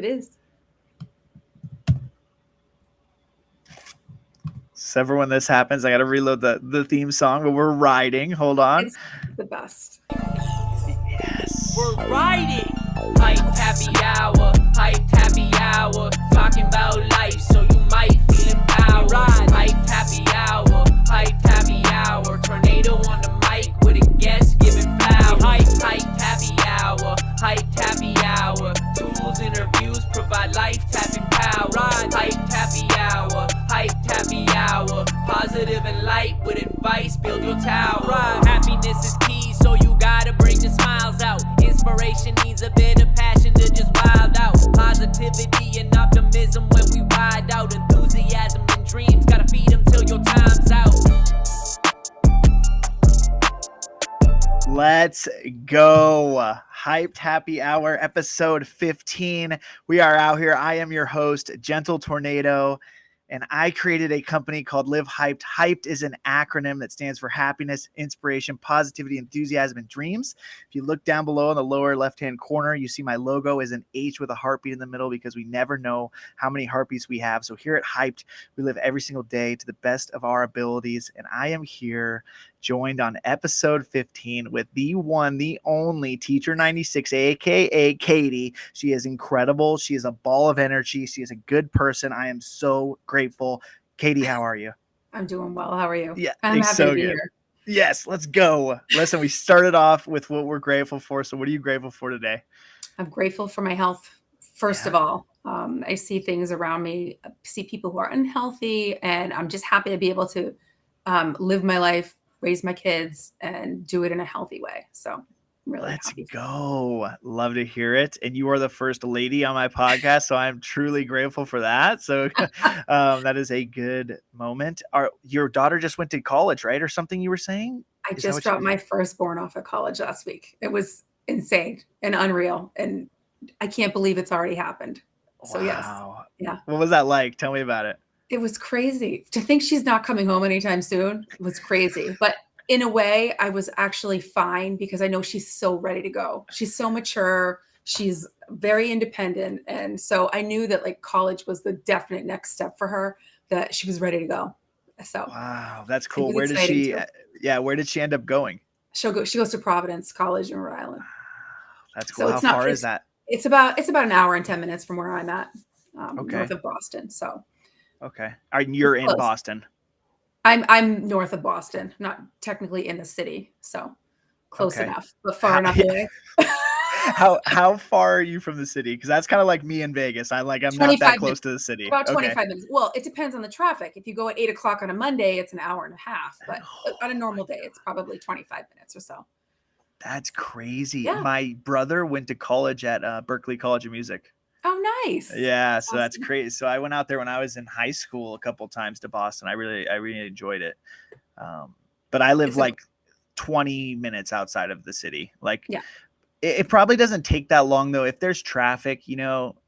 It is. So when this happens, I got to reload the theme song, but we're riding. Hold on. It's the best. Yes. We're riding. Hype happy hour, talking about life, so you might feel empowered. Hype happy hour, tornado on the mic with a guest giving flowers. Hype happy hour, tools, interviews provide life tapping power. Hype happy hour, positive and light with advice, build your tower. Happiness is key, so you gotta bring the smiles out. Inspiration needs a bit of passion to just wild out. Positivity and optimism when we ride out. Enthusiasm and dreams, gotta feed them till your time's out. Let's go. Hyped Happy Hour, episode 15. We are out here. I am your host, Gentle Tornado, and I created a company called Live Hyped. Hyped is an acronym that stands for happiness, inspiration, positivity, enthusiasm, and dreams. If you look down below in the lower left-hand corner, you see my logo is an H with a heartbeat in the middle because we never know how many heartbeats we have. So here at Hyped, we live every single day to the best of our abilities. And I am here joined on episode 15 with the one, the only Teacher96, aka Katie. She is incredible. She is a ball of energy. She is a good person. I am so grateful. Katie, how are you? I'm doing well. How are you? Yeah, I'm happy so to be good. here. Yes, let's go. Listen, we started off with what we're grateful for. So what are you grateful for today? I'm grateful for my health. First of all, I see things around me, see people who are unhealthy, and I'm just happy to be able to live my life, raise my kids, and do it in a healthy way. So I'm really happy. Let's go. Love to hear it. And you are the first lady on my podcast, so I'm truly grateful for that. So that is a good moment. Your daughter just went to college, right? Or something you were saying? I just dropped my firstborn off at college last week. It was insane and unreal. And I can't believe it's already happened. So wow. Yes. Yeah. What was that like? Tell me about it. It was crazy. To think she's not coming home anytime soon was crazy. But in a way, I was actually fine because I know she's so ready to go. She's so mature. She's very independent. And so I knew that like college was the definite next step for her, that she was ready to go. So wow, that's cool. Where did she end up going? She goes to Providence College in Rhode Island. That's cool. So how far is that? It's about an hour and 10 minutes from where I'm at, okay. North of Boston. So okay. You're in Boston. I'm north of Boston, not technically in the city, so close enough, but far enough away. How far are you from the city? Because that's kind of like me in Vegas. I'm not that close to the city. About 25 minutes. Well, it depends on the traffic. If you go at 8:00 on a Monday, it's an hour and a half. But on a normal day, it's probably 25 minutes or so. That's crazy. Yeah. My brother went to college at Berklee College of Music. Oh, nice. Yeah, so that's crazy. So I went out there when I was in high school a couple times to Boston. I really enjoyed it. But I live like 20 minutes outside of the city. Like, yeah. It probably doesn't take that long though. If there's traffic,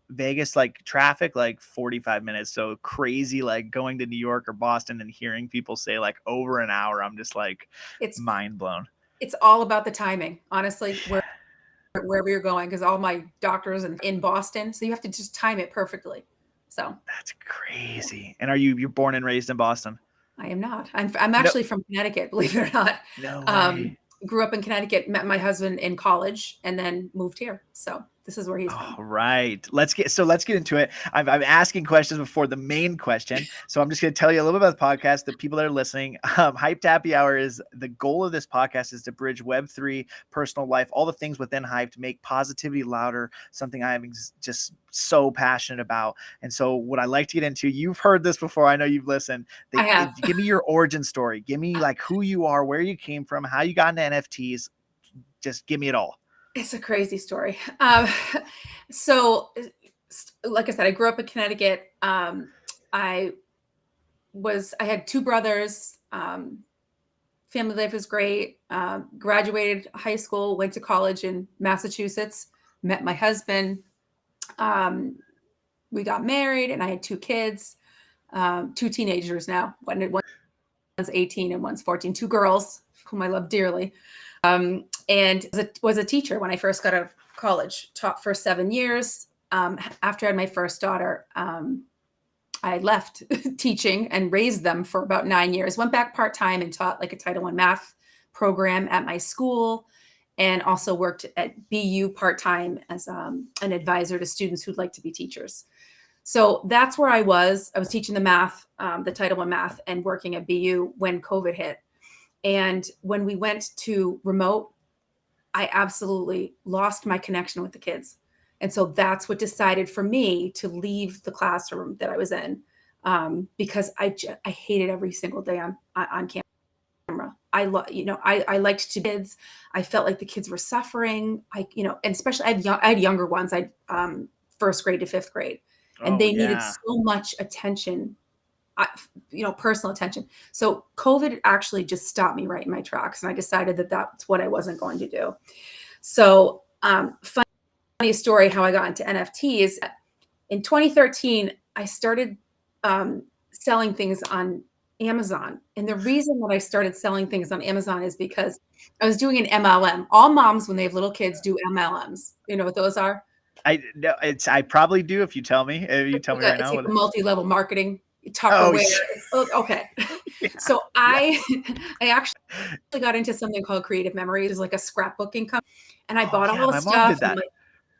Vegas, like traffic, like 45 minutes. So crazy, like going to New York or Boston and hearing people say like over an hour. I'm just like, it's mind blown. It's all about the timing, honestly. Wherever you're going, because all my doctors are in Boston, so you have to just time it perfectly. So that's crazy. And you're born and raised in Boston? I am not. I'm actually from Connecticut, believe it or not. No way. Grew up in Connecticut, met my husband in college, and then moved here. So this is where he's from. All right. Let's get into it. I'm asking questions before the main question. So I'm just going to tell you a little bit about the podcast, the people that are listening. Hyped Happy Hour is the goal of this podcast is to bridge Web3, personal life, all the things within Hype to make positivity louder, something I'm just so passionate about. And so what I like to get into, you've heard this before. I know you've listened. I have. Give me your origin story. Give me like who you are, where you came from, how you got into NFTs. Just give me it all. It's a crazy story. So like I said, I grew up in Connecticut. I had two brothers. Family life was great. Graduated high school, went to college in Massachusetts, met my husband. We got married and I had two kids, two teenagers now. One's 18 and one's 14, two girls whom I love dearly. And was a teacher when I first got out of college, taught for 7 years. after I had my first daughter, I left teaching and raised them for about 9 years, went back part-time and taught like a Title I math program at my school, and also worked at BU part-time as an advisor to students who'd like to be teachers. So that's where I was. I was teaching the math, the Title I math, and working at BU when COVID hit. And when we went to remote, I absolutely lost my connection with the kids. And so that's what decided for me to leave the classroom that I was in, because I hated every single day on camera. I liked to kids. I felt like the kids were suffering. And especially I had younger ones. I first grade to fifth grade, and they needed so much attention, personal attention. So COVID actually just stopped me right in my tracks, and I decided that that's what I wasn't going to do. So funny story how I got into NFTs. In 2013, I started selling things on Amazon. And the reason that I started selling things on Amazon is because I was doing an MLM. All moms, when they have little kids, do MLMs. You know what those are? I probably do if you tell me. If you tell me right now. It's like a multi-level marketing, Tupperware. Okay. Yeah. So I actually got into something called Creative Memories, is like a scrapbooking company. And I bought all the stuff. Mom did that.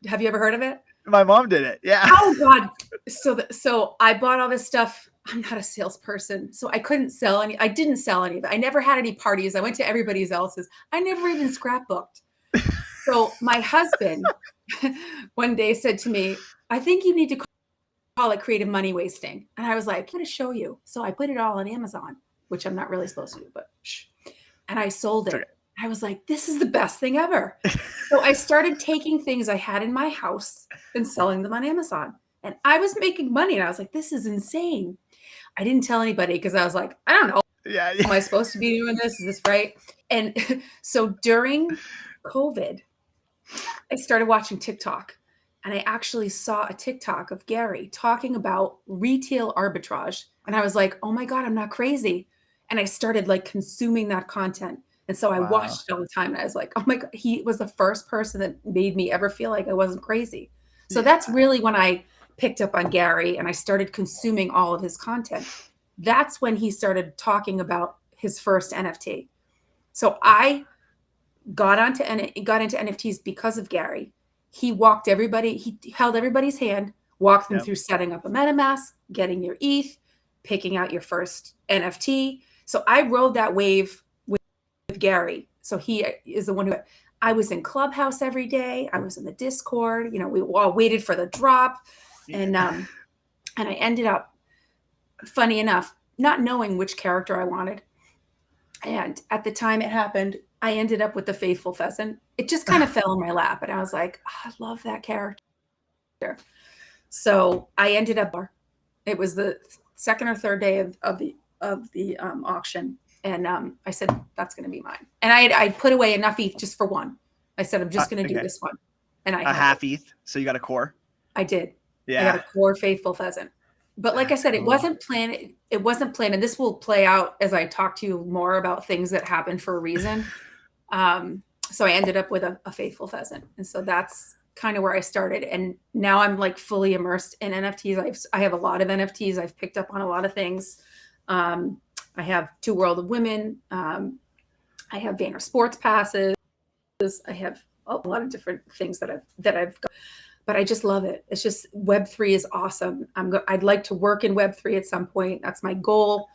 Have you ever heard of it? My mom did it. Yeah. Oh God. So I bought all this stuff. I'm not a salesperson, so I couldn't sell any. I didn't sell any of it. I never had any parties. I went to everybody else's. I never even scrapbooked. So my husband one day said to me, "I think you need to call it creative money wasting." And I was like, "I'm going to show you." So I put it all on Amazon, which I'm not really supposed to do, but shh. And I sold it. Okay. I was like, this is the best thing ever. So I started taking things I had in my house and selling them on Amazon. And I was making money. And I was like, this is insane. I didn't tell anybody because I was like, I don't know. Yeah. Am I supposed to be doing this? Is this right? And so during COVID, I started watching TikTok. And I actually saw a TikTok of Gary talking about retail arbitrage. And I was like, oh my God, I'm not crazy. And I started like consuming that content. And so I watched it all the time. And I was like, oh my God, he was the first person that made me ever feel like I wasn't crazy. So that's really when I picked up on Gary and I started consuming all of his content. That's when he started talking about his first NFT. So I got into NFTs because of Gary. He held everybody's hand, walked them through setting up a MetaMask, getting your ETH, picking out your first NFT. So I rode that wave with Gary. So he is the one who I was in Clubhouse every day. I was in the Discord. We all waited for the drop. And I ended up, funny enough, not knowing which character I wanted. And at the time it happened, I ended up with the Faithful Pheasant. It just kind of fell in my lap. And I was like, oh, I love that character. So I ended up, it was the second or third day of the auction. And I said, that's going to be mine. And I put away enough ETH just for one. I said, I'm just going to do this one. And I half ETH. So you got a core? I did. Yeah. I got a core Faithful Pheasant. But like I said, it wasn't planned. It wasn't planned. And this will play out as I talk to you more about things that happened for a reason. So I ended up with a Faithful Pheasant. And so that's kind of where I started. And now I'm like fully immersed in NFTs. I have a lot of NFTs. I've picked up on a lot of things. I have 2 World of Women. I have Vayner Sports passes. I have a lot of different things that I've got. But I just love it. It's just Web3 is awesome. I'd like to work in Web3 at some point. That's my goal.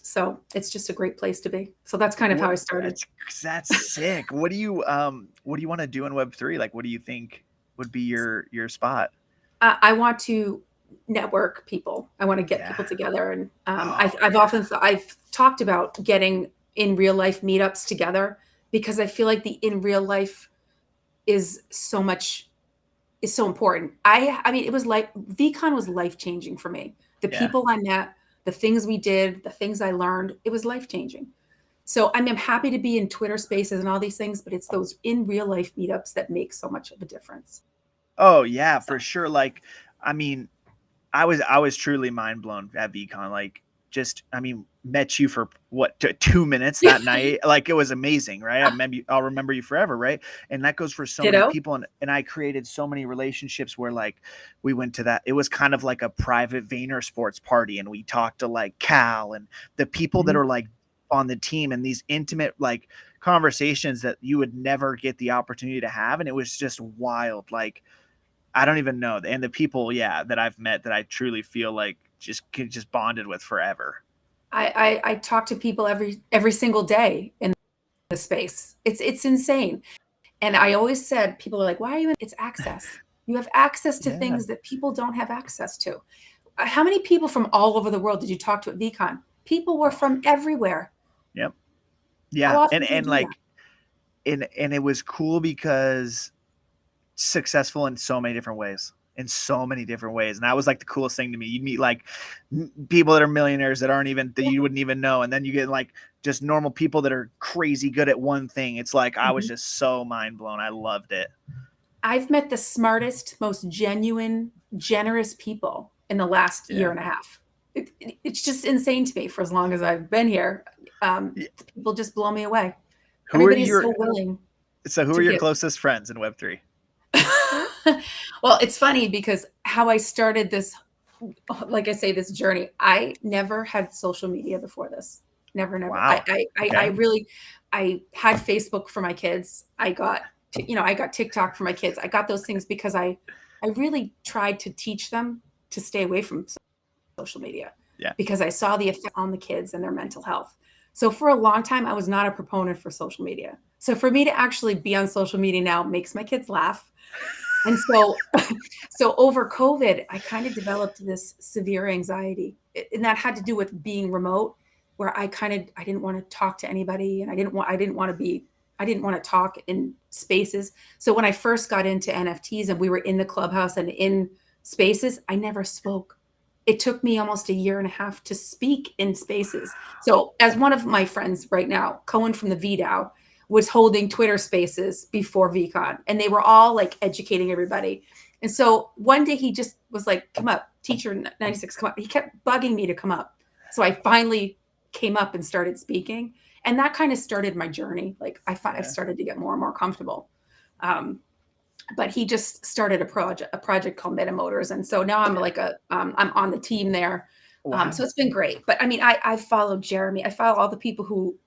So it's just a great place to be. So that's kind of how I started. That's sick. What do you want to do in Web3? Like, what do you think would be your spot? I want to network people. I want to get people together. And I've talked about getting in real life meetups together because I feel like the in real life is so important. I mean, it was like VCon was life-changing for me. The people I met, the things we did, the things I learned, it was life-changing. So I'm happy to be in Twitter spaces and all these things, but it's those in real life meetups that make so much of a difference. Oh yeah, for sure. Like, I mean, I was truly mind blown at VCon. Like, just, I mean, met you for what, 2 minutes that night. Like, it was amazing, right? I'll remember you forever, right? And that goes for so many Ditto. people. And I created so many relationships where, like, we went to that. It was kind of like a private Vayner Sports party, and we talked to like Cal and the people that are like on the team, and these intimate like conversations that you would never get the opportunity to have. And it was just wild. Like, I don't even know. And the people, that I've met that I truly feel like just bonded with forever. I talk to people every single day in the space. It's insane. And I always said, people are like, why are you in? It's access. You have access to things that people don't have access to. How many people from all over the world did you talk to at VCon? People were from everywhere. Yep. How Yeah. often do you And do like, that? and it was cool because successful in so many different ways. And that was like the coolest thing to me. You'd meet like people that are millionaires that aren't even, that you wouldn't even know. And then you get like just normal people that are crazy good at one thing. It's like, I was just so mind blown. I loved it. I've met the smartest, most genuine, generous people in the last year and a half. It's just insane to me. For as long as I've been here, people just blow me away. Everybody's so willing. So who are your closest friends in Web3? Well, it's funny because how I started this, like I say, this journey, I never had social media before this. Never. Wow. I had Facebook for my kids. I got TikTok for my kids. I got those things because I really tried to teach them to stay away from social media. Yeah. Because I saw the effect on the kids and their mental health. So for a long time, I was not a proponent for social media. So for me to actually be on social media now makes my kids laugh. And so over COVID, I kind of developed this severe anxiety, and that had to do with being remote, where I didn't want to talk to anybody, and I didn't want to talk in spaces. So when I first got into NFTs and we were in the clubhouse and in spaces, I never spoke. It took me almost a year and a half to speak in spaces. So as one of my friends right now, Cohen from the VDAO, was holding Twitter spaces before VCon, and they were all like educating everybody. And so one day he just was like, come up, TEACHER96, come up. He kept bugging me to come up. So I finally came up and started speaking. And that kind of started my journey. Like I started to get more and more comfortable. But he just started a project called Meta Motors. And so now I'm like I'm on the team there. Wow. So it's been great. But I mean, I followed Jeremy. I follow all the people who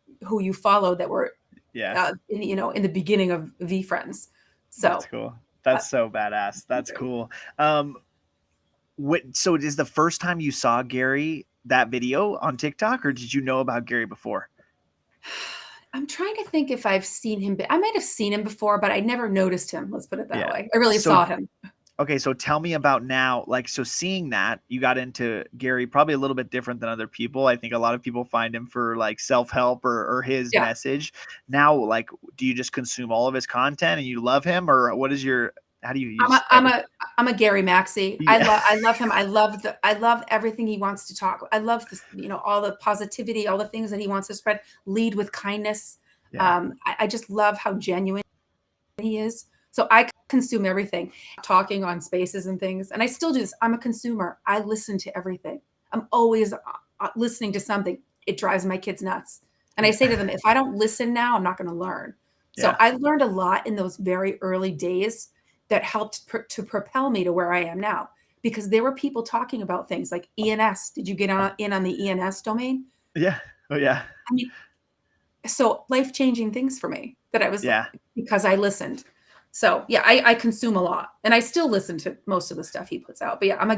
you follow that were in the beginning of VFriends. So that's cool. That's so badass. That's cool. So is the first time you saw Gary that video on TikTok, or did you know about Gary before? I'm trying to think if I've seen him. I might have seen him before, but I never noticed him. Let's put it that way. I really saw him. Okay, so tell me about now, like, so seeing that you got into Gary probably a little bit different than other people. I think a lot of people find him for like self-help or his message. Now, like, do you just consume all of his content and you love him, or what is your, how do you use I'm a Gary Maxey. Yeah. I love him. I love everything he wants to talk. I love this, all the positivity, all the things that he wants to spread, lead with kindness. Yeah. I just love how genuine he is. So I consume everything, talking on spaces and things. And I still do this. I'm a consumer. I listen to everything. I'm always listening to something. It drives my kids nuts. And I say to them, if I don't listen now, I'm not going to learn. So I learned a lot in those very early days that helped to propel me to where I am now, because there were people talking about things like ENS. Did you get in on the ENS domain? Yeah. Oh yeah. I mean, so life-changing things for me that I was because I listened. So yeah, I consume a lot, and I still listen to most of the stuff he puts out. But yeah, I'm a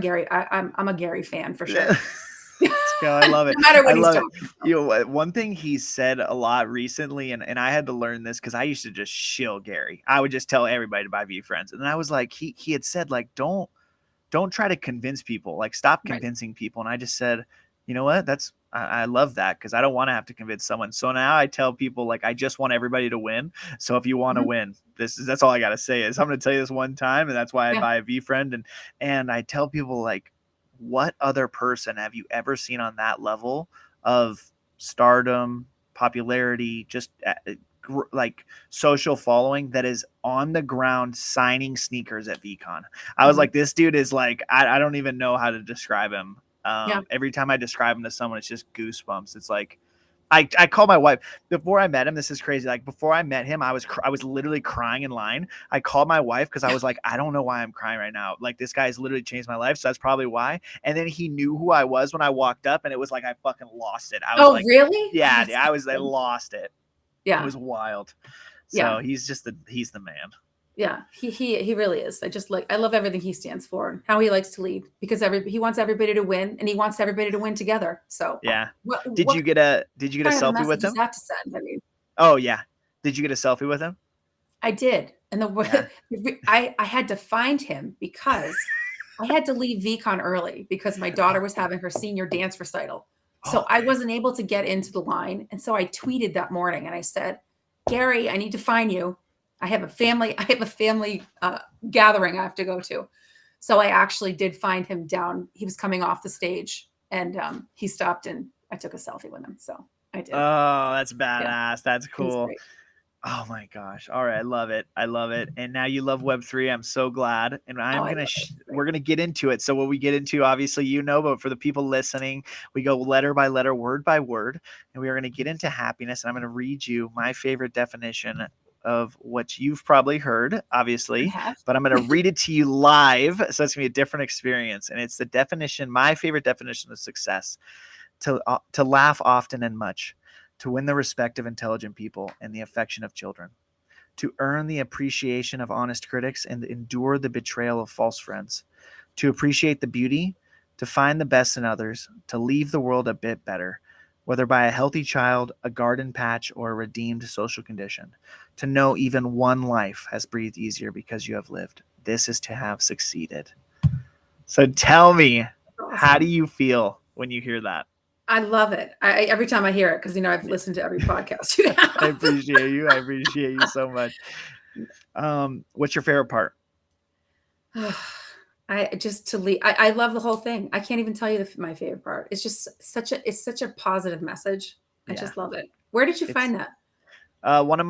Gary fan for sure. I love it. No matter what he's talking about. One thing he said a lot recently, and I had to learn this because I used to just shill Gary. I would just tell everybody to buy VFriends, and I was like, he had said like, don't try to convince people, like stop convincing people. And I just said, you know what? I love that, because I don't want to have to convince someone. So now I tell people, like, I just want everybody to win. So if you want to win, that's all I got to say is I'm going to tell you this one time. And that's why I buy a VFriend. And I tell people, like, what other person have you ever seen on that level of stardom, popularity, just like social following, that is on the ground signing sneakers at VCon? I was like, this dude is like, I don't even know how to describe him. Yeah. Every time I describe him to someone, it's just goosebumps. It's like, I call my wife before I met him. This is crazy. Like before I met him, I was literally crying in line. I called my wife because I was like, I don't know why I'm crying right now. Like this guy's literally changed my life. So that's probably why. And then he knew who I was when I walked up, and it was like I fucking lost it. I was Oh, like, really? yeah, That's I awesome. lost it. It Yeah. was wild. Yeah. So he's the man. Yeah. He really is. I love everything he stands for and how he likes to lead, because he wants everybody to win, and he wants everybody to win together. So Yeah. what Did you get a kind of a selfie with message is him? that to send? I mean, Oh yeah. Did you get a selfie with him? I did. And Yeah. I had to find him because I had to leave VCon early because my daughter was having her senior dance recital. So I Okay. wasn't able to get into the line. And so I tweeted that morning and I said, Gary, I need to find you. I have a family gathering I have to go to. So I actually did find him down. He was coming off the stage, and he stopped, and I took a selfie with him. So I did. Oh, that's Yeah, badass. That's it was cool. great. Oh my gosh. All right. I love it. I love it. And now you love Web3. I'm so glad. And Oh, I love it. we're going to get into it. So what we get into, obviously, but for the people listening, we go letter by letter, word by word, and we are going to get into happiness. And I'm going to read you my favorite definition of what you've probably heard, obviously, I have. but I'm going to read it to you live. So it's going to be a different experience. And it's the definition, my favorite definition of success: to laugh often and much, to win the respect of intelligent people and the affection of children, to earn the appreciation of honest critics and endure the betrayal of false friends, to appreciate the beauty, to find the best in others, to leave the world a bit better, whether by a healthy child, a garden patch, or a redeemed social condition, to know even one life has breathed easier because you have lived. This is to have succeeded. So tell me, how do Awesome. you feel when you hear that? I love it. Every time I hear it, because I've listened to every podcast you have. I appreciate you. I appreciate you so much. What's your favorite part? I love the whole thing. I can't even tell you my favorite part. It's just such a positive message. I Yeah, just love it. Where did you it's find that? one of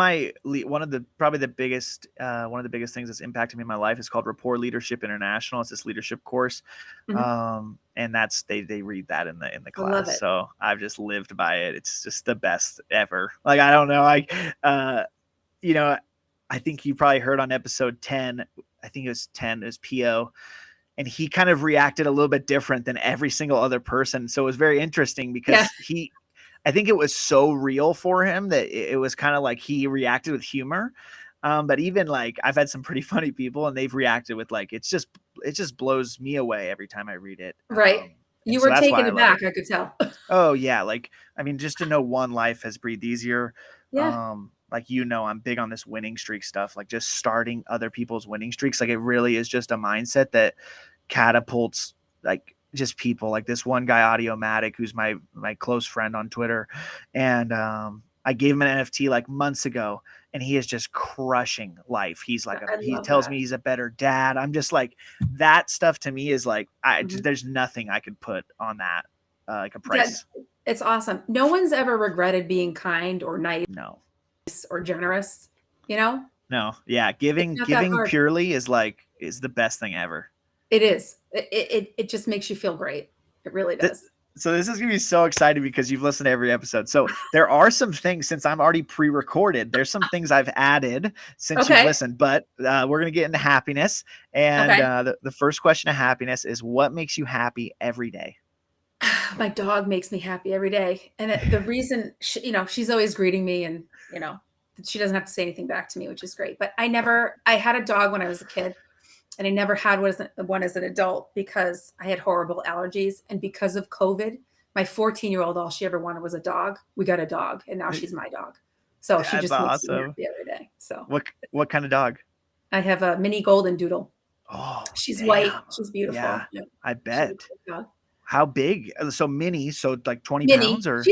the probably the biggest one of the biggest things that's impacted me in my life is called Rapport Leadership International. It's this leadership course, Mhm. and that's they read that in the I love class. it. So I've just lived by it. It's just the best ever. Like I don't know, you know, I think you probably heard on episode 10. I think it was 10. It was PO. And he kind of reacted a little bit different than every single other person. So it was very interesting Yeah. because I think it was so real for him that it was kind of like he reacted with humor. But even like I've had some pretty funny people and they've reacted with like, it just blows me away every time I read it. Right. And You so were that's why taken I love it. aback, I could tell. Oh yeah. Like, I mean, just to know one life has breathed easier. Yeah. Like, I'm big on this winning streak stuff, like just starting other people's winning streaks. Like it really is just a mindset that catapults like just people like this one guy, Audiomatic, who's my close friend on Twitter. And I gave him an NFT like months ago and he is just crushing life. He's like, I he love tells that. me he's a better dad. I'm just like, that stuff to me is like, Mhm. there's nothing I could put on that, like a Yeah, price. it's awesome. No one's ever regretted being kind or nice No. or generous, you know? No. Yeah. It's Giving not that hard. purely is the best thing ever. It is. It just makes you feel great. It really does. So this is going to be so exciting because you've listened to every episode. So there are some things, since I'm already pre-recorded, there's some things I've added since you've Okay. listened, but we're going to get into happiness. And Okay. The first question of happiness is, what makes you happy every day? My dog makes me happy every day. And the reason, she's always greeting me, and, she doesn't have to say anything back to me, which is great. But I had a dog when I was a kid, and I never had one as an adult because I had horrible allergies. And because of COVID, my 14-year-old, all she ever wanted was a dog. We got a dog, and now she's my dog. So she That's just makes me awesome. happy every day. So What kind of dog? I have a mini golden doodle. Oh, She's white. damn. She's beautiful. Yeah, Yeah. I She's a bet. great dog. How big? So mini, so like 20 Mini. pounds or?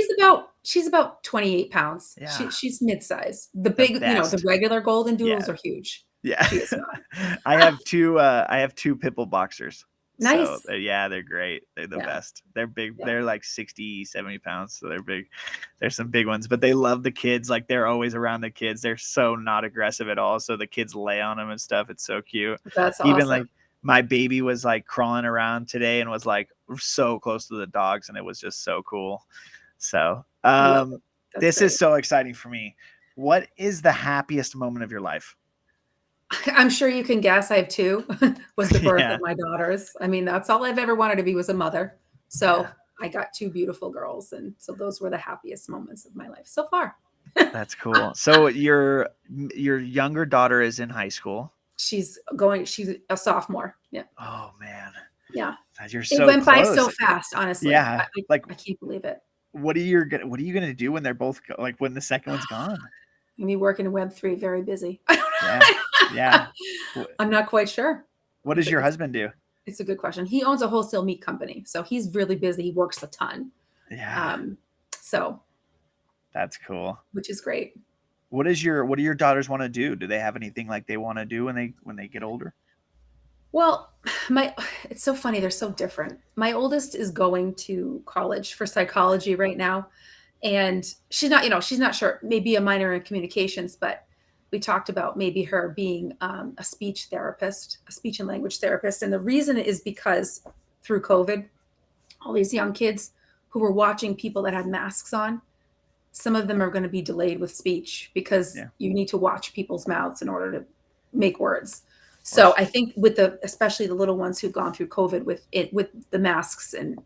She's about 28 pounds. Yeah. She's mid-size. The The big, the best. regular golden Yeah. doodles are huge. Yeah. She is not. I have two pit bull boxers. Nice. So yeah, they're great. They're the Yeah. best. They're big. Yeah. They're like 60, 70 pounds. So they're big. There's some big ones, but they love the kids. Like they're always around the kids. They're so not aggressive at all. So the kids lay on them and stuff. It's so cute. That's Even awesome. like my baby was like crawling around today and was like so close to the dogs, and it was just so cool. So I love it. this Great. is so exciting for me. What is the happiest moment of your life? I'm sure you can guess. I have two. Was the birth Yeah. of my daughters. I mean, that's all I've ever wanted to be, was a mother. So Yeah. I got two beautiful girls, and so those were the happiest moments of my life so far. That's cool. So your younger daughter is in high school. She's a sophomore. Yeah. Oh man. Yeah. God, you're It so went by close. so fast, honestly. Yeah. I can't believe it. What are you gonna do when they're both like when the second one's gone? Me working in Web3, very busy. Yeah. I'm not quite sure. What does your husband do? It's a good question. He owns a wholesale meat company, so he's really busy. He works a ton. Yeah. So That's cool. which is great. What do your daughters want to do? Do they have anything like they want to do when they get older? Well, it's so funny. They're so different. My oldest is going to college for psychology right now. And she's not sure, maybe a minor in communications, but we talked about maybe her being a speech therapist, a speech and language therapist. And the reason is because through COVID, all these young kids who were watching people that had masks on, some of them are going to be delayed with speech because you need to watch people's mouths in order to make words. So I think especially the little ones who've gone through COVID with the masks and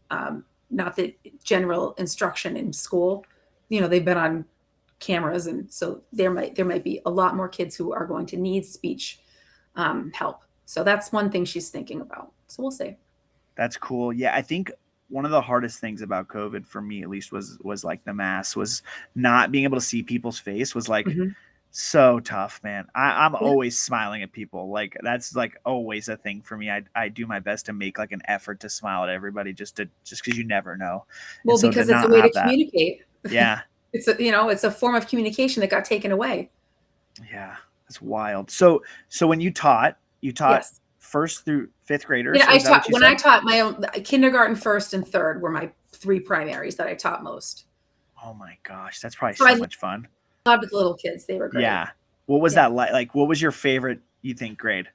not the general instruction in school, they've been on cameras, and so there might be a lot more kids who are going to need speech help. So that's one thing she's thinking about. So we'll see. That's cool. Yeah, I think one of the hardest things about COVID for me, at least, was like the mask, was not being able to see people's face was like so tough, man. I'm always smiling at people. Like that's like always a thing for me. I do my best to make like an effort to smile at everybody just because you never know. Well, so because it's a way to communicate. Yeah. It's a form of communication that got taken away. Yeah, that's wild. So when you taught Yes. first through fifth graders. Yeah, I taught my own kindergarten, first and third were my three primaries that I taught most. Oh my gosh, that's probably so much fun. Loved the little kids. They were great. Yeah. What was that like? Like, what was your favorite, you think, grade?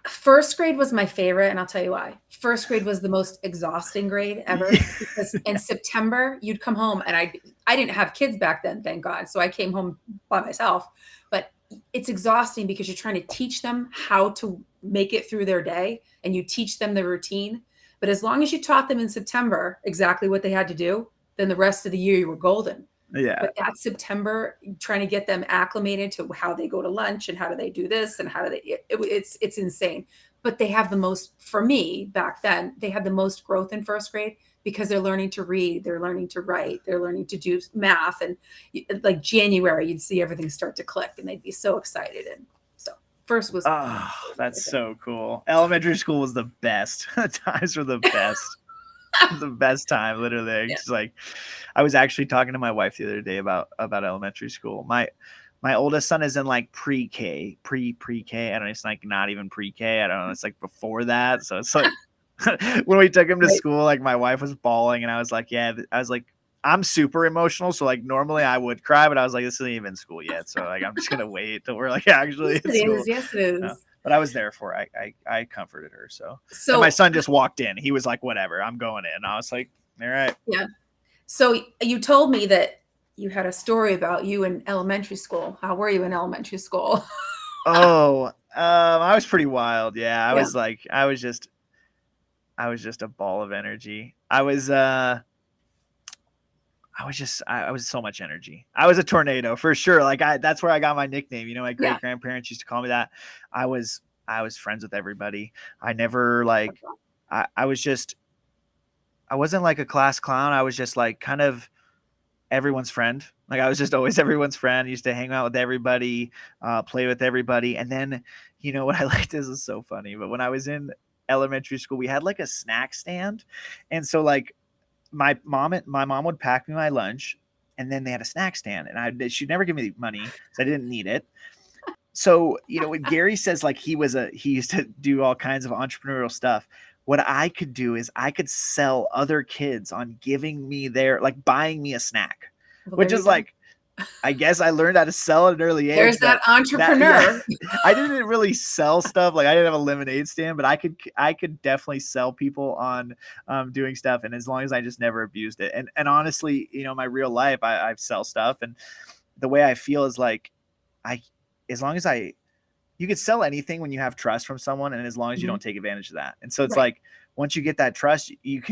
First grade was my favorite, and I'll tell you why. First grade was the most exhausting grade ever because in September you'd come home, and I didn't have kids back then, thank God. So I came home by myself. But it's exhausting because you're trying to teach them how to make it through their day, and you teach them the routine. But as long as you taught them in September exactly what they had to do, then the rest of the year you were golden. Yeah. But that September, trying to get them acclimated to how they go to lunch and how do they do this and how do they, it's insane. But they have the most, for me back then, they had the most growth in first grade because they're learning to read, they're learning to write, they're learning to do math. And like January, you'd see everything start to click and they'd be so excited. And so first was. Oh, that's so cool. Elementary school was the best. Times were the best. The best time, literally. Just like, I was actually talking to my wife the other day about elementary school. My oldest son is in like pre-K. I don't know, it's like not even pre-K. I don't know, it's like before that. So it's like when we took him to school, like my wife was bawling and I was like, I'm super emotional. So like normally I would cry, but I was like, this isn't even school yet. So like I'm just gonna wait till we're like actually in school. Yes, it is. But I was there for her. I comforted her. So and my son just walked in. He was like, whatever, I'm going in. I was like, all right. Yeah. So you told me that you had a story about you in elementary school. How were you in elementary school? I was pretty wild. Yeah. I was just a ball of energy. I was so much energy. I was a tornado for sure. Like that's where I got my nickname. My great grandparents used to call me that. I was friends with everybody. I never like, I wasn't like a class clown. I was just like kind of everyone's friend. Like I was just always everyone's friend. I used to hang out with everybody, play with everybody. And then, what I liked, this is so funny, but when I was in elementary school, we had like a snack stand. And so like, my mom would pack me my lunch, and then they had a snack stand, and she'd never give me money because I didn't need it. So, when Gary says like he used to do all kinds of entrepreneurial stuff, what I could do is I could sell other kids on giving me buying me a snack, which is like, I guess I learned how to sell at an early age. There's that entrepreneur. I didn't really sell stuff. Like I didn't have a lemonade stand, but I could definitely sell people on doing stuff. And as long as I just never abused it. And honestly, my real life, I sell stuff. And the way I feel is like, as long as you could sell anything when you have trust from someone. And as long as you don't take advantage of that. And so it's like, once you get that trust, you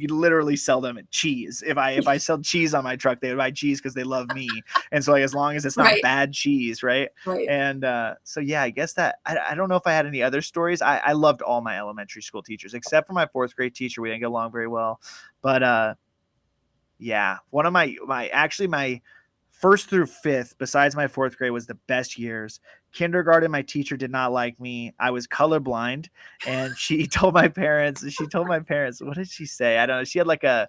literally sell them cheese. If I sell cheese on my truck, they would buy cheese because they love me. And so like, as long as it's not bad cheese. Right. And so, yeah, I guess that I don't know if I had any other stories. I loved all my elementary school teachers, except for my 4th grade teacher. We didn't get along very well. But yeah, one of my 1st through 5th, besides my 4th grade, was the best years. Kindergarten, my teacher did not like me. I was colorblind, and she told my parents, what did she say? I don't know. She had like a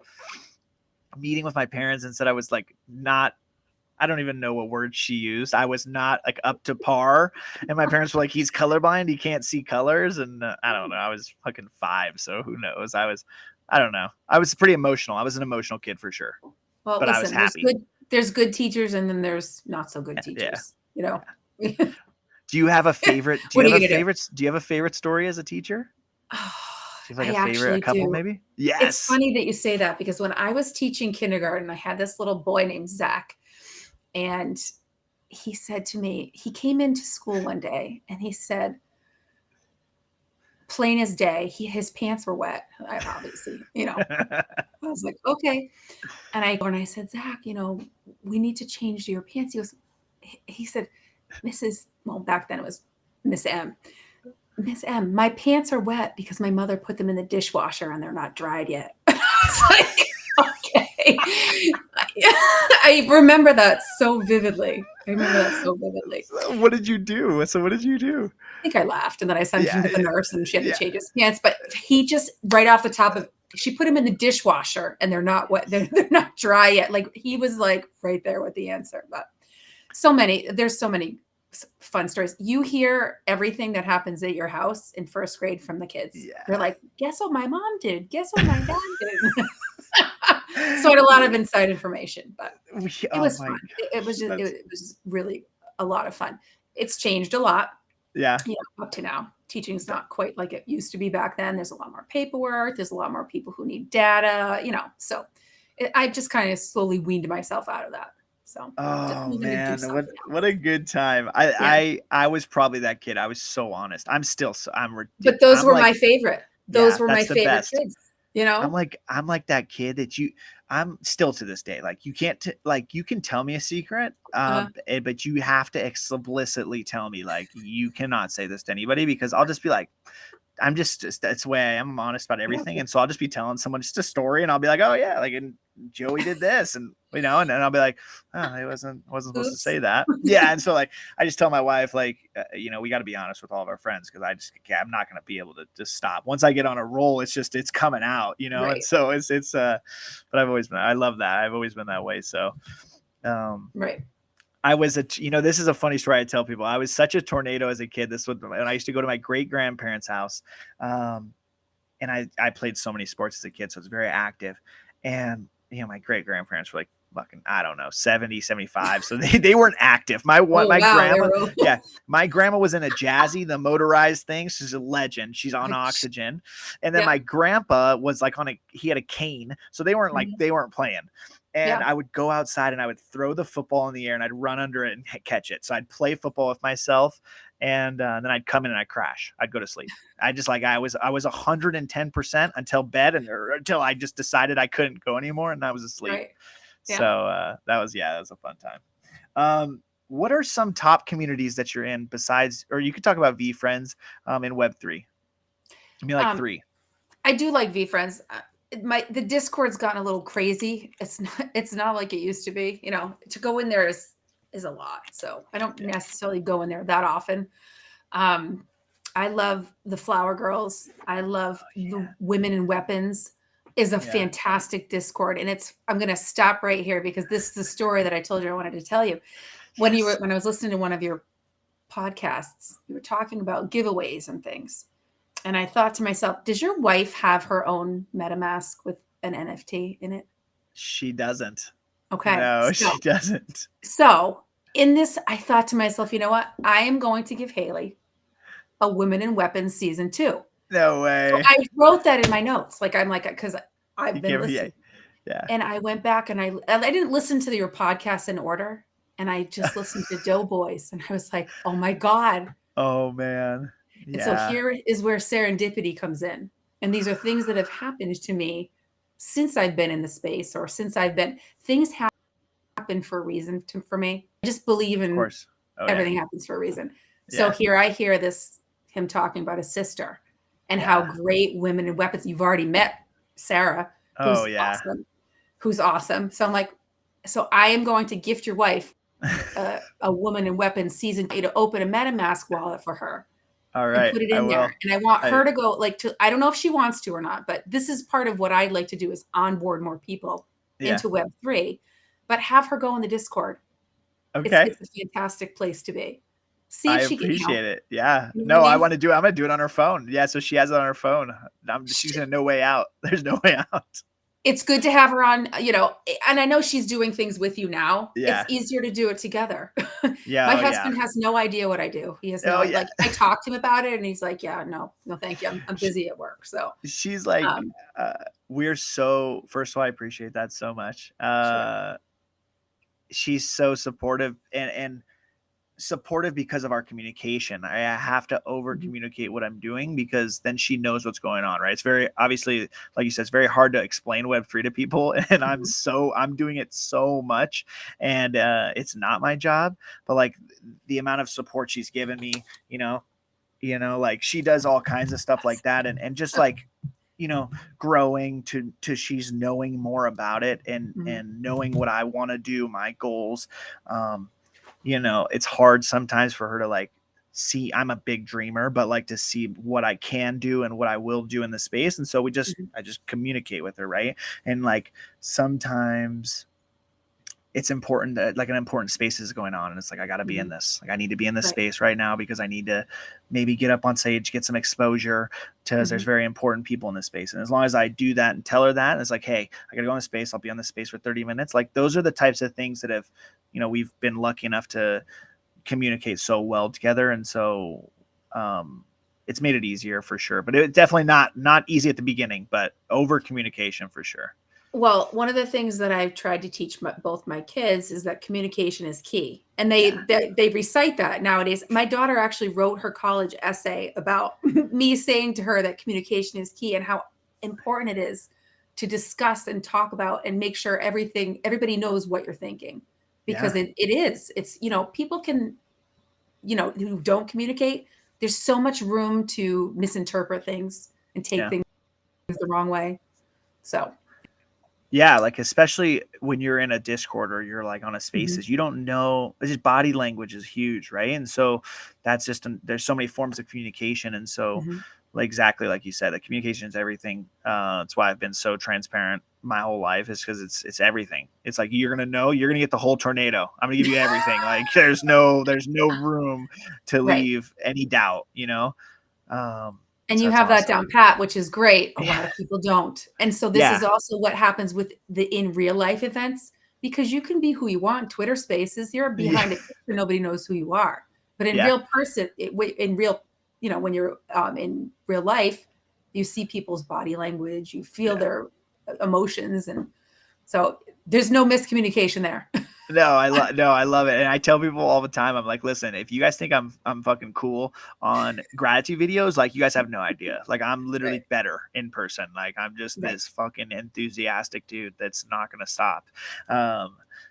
meeting with my parents and said I was like not, I don't even know what word she used. I was not like up to par. And my parents were like, he's colorblind. He can't see colors. And I don't know. I was fucking 5. So who knows? I don't know. I was pretty emotional. I was an emotional kid for sure. Well, but listen, I was happy. There's good teachers and then there's not so good teachers, Do you have a favorite? Do you have a favorite story as a teacher? Do you have like a couple maybe? Yes. It's funny that you say that because when I was teaching kindergarten, I had this little boy named Zach, and he said to me, he came into school one day and he said, plain as day, his pants were wet. Obviously, I was like, okay. And I said, Zach, we need to change your pants. He said, back then it was Miss M. Miss M, my pants are wet because my mother put them in the dishwasher and they're not dried yet. It's like, okay. I remember that so vividly. So what did you do? I think I laughed, and then I sent him to the nurse and she had to change his pants. But he just, right off the top of, she put him in the dishwasher and they're not wet. They're not dry yet. Like he was like right there with the answer. But there's so many fun stories. You hear everything that happens at your house in 1st grade from the kids. They're like, guess what my mom did? Guess what my dad did? So I had a lot of inside information, but it was fun. It was really a lot of fun. It's changed a lot. Yeah. Up to now. Teaching's not quite like it used to be back then. There's a lot more paperwork. There's a lot more people who need data, so I just kind of slowly weaned myself out of that. So, oh man, what a good time. I was probably that kid. I was so honest. I'm ridiculous. But those were my favorite. Those were my favorite kids. I'm like that kid that I'm still to this day. Like you can't, you can tell me a secret, but you have to explicitly tell me, like, you cannot say this to anybody, because I'll just be like, that's the way I am. I'm honest about everything. And so I'll just be telling someone just a story and I'll be like, oh yeah, like, and Joey did this, and and then I'll be like, oh, I wasn't supposed to say that. Yeah. And so like, I just tell my wife, like, we got to be honest with all of our friends, because I'm not going to be able to just stop. Once I get on a roll, it's coming out, Right. And so but I love that. I've always been that way. So, right. I was this is a funny story I tell people. I was such a tornado as a kid. When I used to go to my great grandparents' house, and I played so many sports as a kid, so it's very active. And my great grandparents were like fucking, I don't know, 70, 75. So they weren't active. My grandma, my grandma was in a Jazzy, the motorized thing. She's a legend. She's on oxygen. And then my grandpa was like he had a cane. So they weren't they weren't playing. And I would go outside and I would throw the football in the air and I'd run under it and catch it. So I'd play football with myself, and then I'd come in and I'd crash. I'd go to sleep. I was 110% until bed, until I just decided I couldn't go anymore, and I was asleep. Right. Yeah. So that was a fun time. What are some top communities that you're in besides, or you could talk about VFriends in Web3? I mean, like 3. I do like VFriends. The Discord's gotten a little crazy. It's not like it used to be. To go in there is a lot. So I don't necessarily go in there that often. I love the Flower Girls. I love the Women in Weapons is a fantastic Discord. And I'm going to stop right here because this is the story that I told you I wanted to tell you. When I was listening to one of your podcasts, you were talking about giveaways and things. And I thought to myself, does your wife have her own MetaMask with an NFT in it? She doesn't. Okay. No, she doesn't. So in this, I thought to myself, you know what? I am going to give Haley a Women in Weapons season 2. No So way. I wrote that in my notes. Like, I'm like, because I've You been can't be. listening. Yeah. And I went back and I didn't listen to your podcast in order. And I just listened to Doughboys. And I was like, oh my God. Oh man. And so Yeah. here is where serendipity comes in. And these are things that have happened to me since I've been in the space, or since things happen for a reason for me. I just believe Of in course. Oh yeah. everything happens for a reason. So Yeah. here I hear him talking about his sister and how Yeah. great Women in Weapons. You've already met Sarah, Oh yeah. who's awesome. So I'm like, so I am going to gift your wife a Woman in Weapons season 8 to open a MetaMask wallet for her All and right. put it I in will. there. And I want her I to go I don't know if she wants to or not, but this is part of what I'd like to do is onboard more people yeah. into Web3, but have her go in the Discord. Okay. It's a fantastic place to be. See I if she can help. appreciate it. Yeah. You know No, what I I mean? want to do it. I'm gonna do it on her phone. Yeah. So she has it on her phone. She's gonna no way out. There's no way out. It's good to have her on, and I know she's doing things with you now. It's Yeah. easier to do it together. Yeah. My Oh yeah. husband has no idea what I do. He has Oh no, yeah. like, I talked to him about it and he's like, yeah, no, thank you. I'm She- busy at work. So, She's like, um, we're so. First of all, I appreciate that so much. sure. She's so supportive and supportive because of our communication. I have to over Mhm. communicate what I'm doing because then she knows what's going on, right? It's very obviously, like you said, it's very hard to explain Web3 to people, and I'm doing it so much, and it's not my job, but like the amount of support she's given me, like she does all kinds of stuff like that, and just like growing to she's knowing more about it and Mhm. knowing what I want to do, my goals. It's hard sometimes for her to like see. I'm a big dreamer, but like to see what I can do and what I will do in the space. And so Mhm. I just communicate with her, right? And like sometimes it's important that like an important space is going on and it's like I got to be in Mhm. this, like I need to be in this Right. space right now because I need to maybe get up on stage, get some exposure, because there's Mhm. very important people in this space. And as long as I do that and tell her that, and it's like, hey, I gotta go in this space, I'll be on this space for 30 minutes, like those are the types of things that have, we've been lucky enough to communicate so well together. And so it's made it easier for sure, but it definitely not easy at the beginning, but over communication for sure. Well, one of the things that I've tried to teach both my kids is that communication is key, and Yeah. they recite that nowadays. My daughter actually wrote her college essay about me saying to her that communication is key and how important it is to discuss and talk about and make sure everybody knows what you're thinking, because Yeah. it is. It's people can who don't communicate. There's so much room to misinterpret things and take Yeah. things the wrong way. So. Yeah, like especially when you're in a Discord or you're like on a Mhm. spaces, you don't know. It's just body language is huge, right? And so that's just there's so many forms of communication, and so Mhm. like exactly like you said, the communication is everything. That's why I've been so transparent my whole life is because it's everything. It's like you're gonna get the whole tornado. I'm gonna give you everything. Like there's no room to Right. leave any doubt. And So you that's have that awesome. down pat, which is great. A lot Yeah. of people don't. And so this is Yeah. also what happens with the in real life events, because you can be who you want. Twitter Spaces, you're Yeah. behind a picture, nobody knows who you are. But in Yeah. real person, in real, when you're in real life, you see people's body language, you feel Yeah. their emotions, and so there's no miscommunication there. No, I love it. And I tell people all the time, I'm like, listen, if you guys think I'm fucking cool on gratitude videos, like you guys have no idea. Like I'm literally Right. better in person. Like I'm just Right. this fucking enthusiastic dude that's not gonna stop.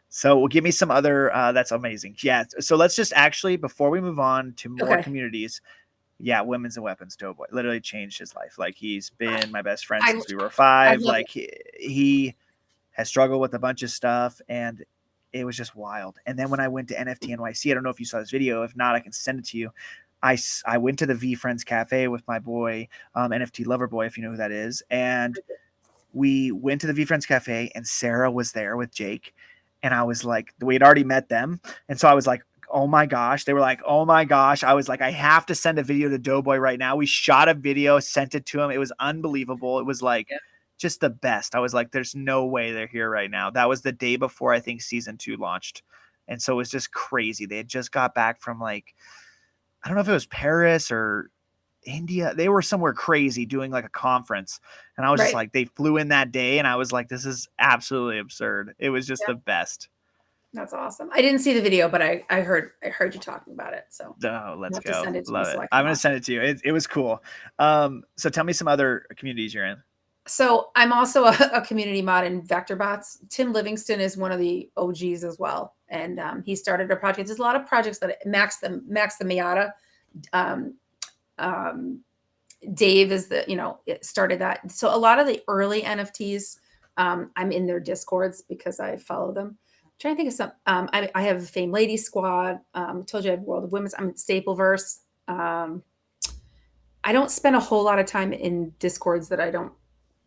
So give me some other that's amazing. Yeah. So let's just actually before we move on to more Okay. communities, yeah, Women's and Weapons Doughboy literally changed his life. Like he's been my best friend I since we were I 5. love Like it. he has struggled with a bunch of stuff and it was just wild. And then when I went to NFT NYC, I don't know if you saw this video. If not, I can send it to you. I went to the V Friends Cafe with my boy, NFT Lover Boy, if you know who that is. And we went to the V Friends Cafe and Sarah was there with Jake. And I was like, we had already met them. And so I was like, oh my gosh. They were like, oh my gosh. I was like, I have to send a video to Doughboy right now. We shot a video, sent it to him. It was unbelievable. It was like, Yeah. just the best. I was like, there's no way they're here right now. That was the day before I think season 2 launched. And so it was just crazy. They had just got back from like, I don't know if it was Paris or India. They were somewhere crazy doing like a conference. And I was just Right. like, they flew in that day. And I was like, this is absolutely absurd. It was just the best. That's awesome. I didn't see the video, but I heard you talking about it. So Oh, let's have to go. send it to me Love so it. I can I'm going to watch send it to you. It was cool. So tell me some other communities you're in. So I'm also a community mod in VectorBots. Tim Livingston is one of the OGs as well, and he started a project. There's a lot of projects that Max the Miata. Dave is it started that. So a lot of the early NFTs, I'm in their discords because I follow them. I'm trying to think of some. I have Fame Lady Squad. I told you I have World of Women's. I'm in Stapleverse. I don't spend a whole lot of time in discords that I don't,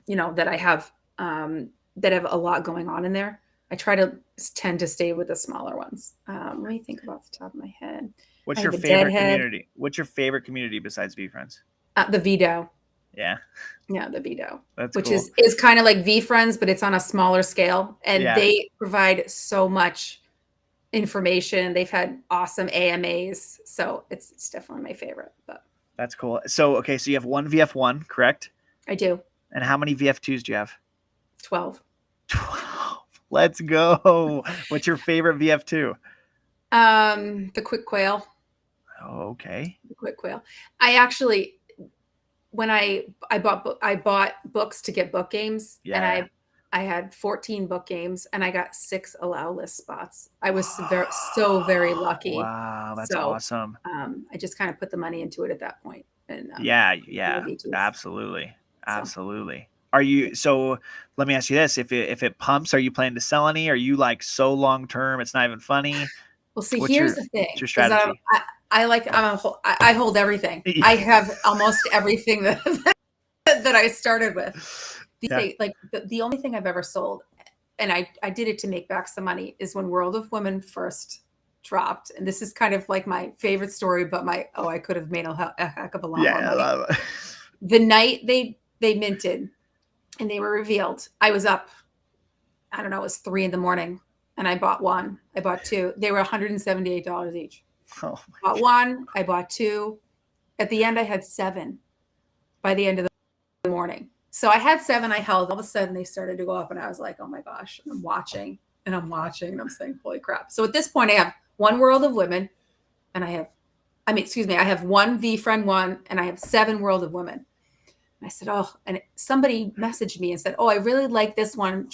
that I have that have a lot going on in there. I tend to stay with the smaller ones. Let me think about the top of my head. What's I your have a favorite Deadhead. community? What's your favorite community besides VFriends? The VDO. Yeah. Yeah, the VDO. That's which cool. is kind of like VFriends, but it's on a smaller scale. And Yeah. they provide so much information. They've had awesome AMAs. So it's definitely my favorite. But That's cool. So, okay, so you have one VF1, correct? I do. And how many VF2s do you have? 12. 12. Let's go. What's your favorite VF2? The Quick Quail. Oh, okay. The Quick Quail. I actually, when I bought books to get book games, and I had 14 book games, and I got 6 allow list spots. I was so very lucky. Wow, that's awesome. I just kind of put the money into it at that point. And yeah, absolutely. Are you, so let me ask you this, if it pumps, are you planning to sell any? Are you like so long term it's not even funny? Well, see, here's the thing. What's your strategy? I hold everything. I have almost everything that I started with. The only thing I've ever sold, and I did it to make back some money, is when World of Women first dropped. And this is kind of like my favorite story, but I could have made a heck of a lot more money. I love it. The night they minted and they were revealed, I was up, I don't know, it was 3 a.m. and I bought one. I bought 2. They were $178 each. Oh, I bought 1. I bought 2. At the end, I had 7 by the end of the morning. So I had 7. I held. All of a sudden, they started to go up, and I was like, "Oh my gosh!" And I'm watching, and I'm saying, "Holy crap!" So at this point, I have 1 World of Women, and I have 1 VFriend 1, and I have 7 World of Women. And I said, "Oh," and somebody messaged me and said, "Oh, I really like this one.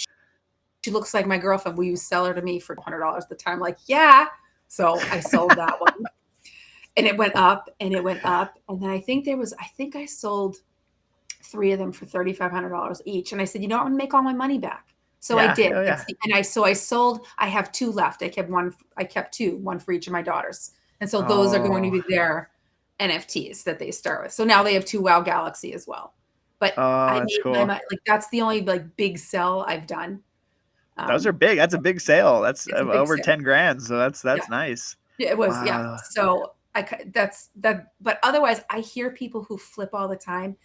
She looks like my girlfriend. Will you sell her to me for $100 at the time?" Like, yeah. So I sold that one, and it went up, and it went up, and then I think I sold 3 of them for $3,500 each, and I said, "You know, I'm gonna make all my money back." So I did, and I sold. I have 2 left. I kept 2, 1 for each of my daughters, and so those are going to be their NFTs that they start with. So now they have 2 WoW Galaxy as well. But that's cool. That's the only big sell I've done. Those are big. That's a big sale. That's over 10 grand. So that's nice. Yeah, it was. Wow. Yeah. So that's that. But otherwise, I hear people who flip all the time.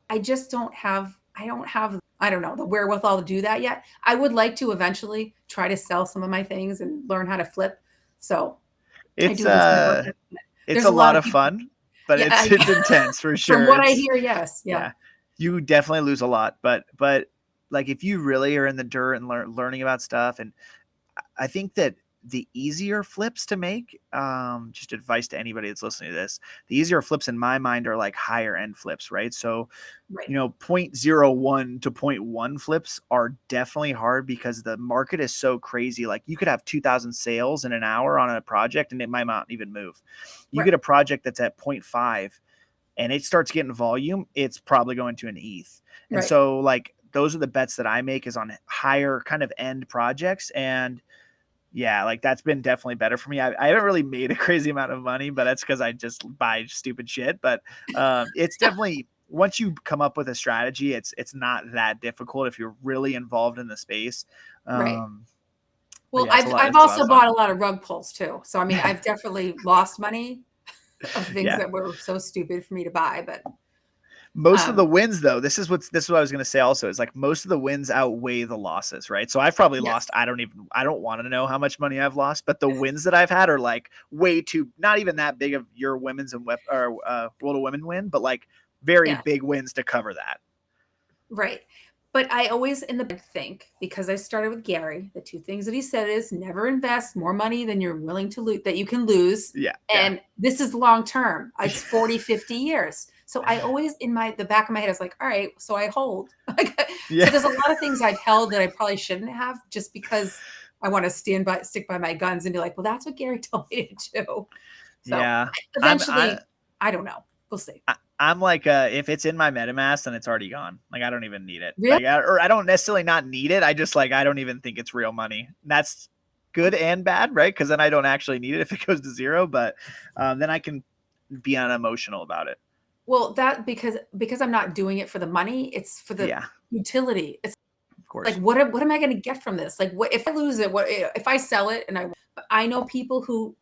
I just don't have the wherewithal to do that yet. I would like to eventually try to sell some of my things and learn how to flip. So it's a lot of fun, but it's intense for sure. From what I hear, yes. Yeah. You definitely lose a lot, but like if you really are in the dirt and learning about stuff, and I think that the easier flips to make, just advice to anybody that's listening to this, the easier flips in my mind are like higher end flips, right? So, 0.01 to 0.1 flips are definitely hard because the market is so crazy. Like you could have 2,000 sales in an hour on a project and it might not even move. You get a project that's at 0.5 and it starts getting volume, it's probably going to an ETH. And so like, those are the bets that I make is on higher kind of end projects. And yeah, like that's been definitely better for me. I haven't really made a crazy amount of money, but that's because I just buy stupid shit. But it's definitely, once you come up with a strategy, it's not that difficult if you're really involved in the space. Well, I've also bought a lot of rug pulls too. So, I mean, I've definitely lost money of things that were so stupid for me to buy, but Most of the wins, though, this is what I was going to say also, is like most of the wins outweigh the losses, right? So I've probably Yes. lost, I don't want to know how much money I've lost, but the wins that I've had are like way too, not even that big of your women's and World of Women win, but like very big wins to cover that. Right. But I always think, because I started with Gary, the two things that he said is never invest more money than you're willing to lose, that you can lose. Yeah. And this is long term. It's 40, 50 years. So I always, in the back of my head, I was like, all right, so I hold. So there's a lot of things I've held that I probably shouldn't have, just because I want to stick by my guns and be like, well, that's what Gary told me to do. So eventually, I don't know. We'll see. I'm like, if it's in my MetaMask, then it's already gone. Like, I don't even need it. Really? Like, or I don't necessarily not need it. I just like, I don't even think it's real money. That's good and bad, right? Because then I don't actually need it if it goes to zero, but then I can be unemotional about it. Well, that because I'm not doing it for the money, it's for the utility. It's of course. Like, what am I going to get from this? Like, what if I lose it? What if I sell it? And I know people who,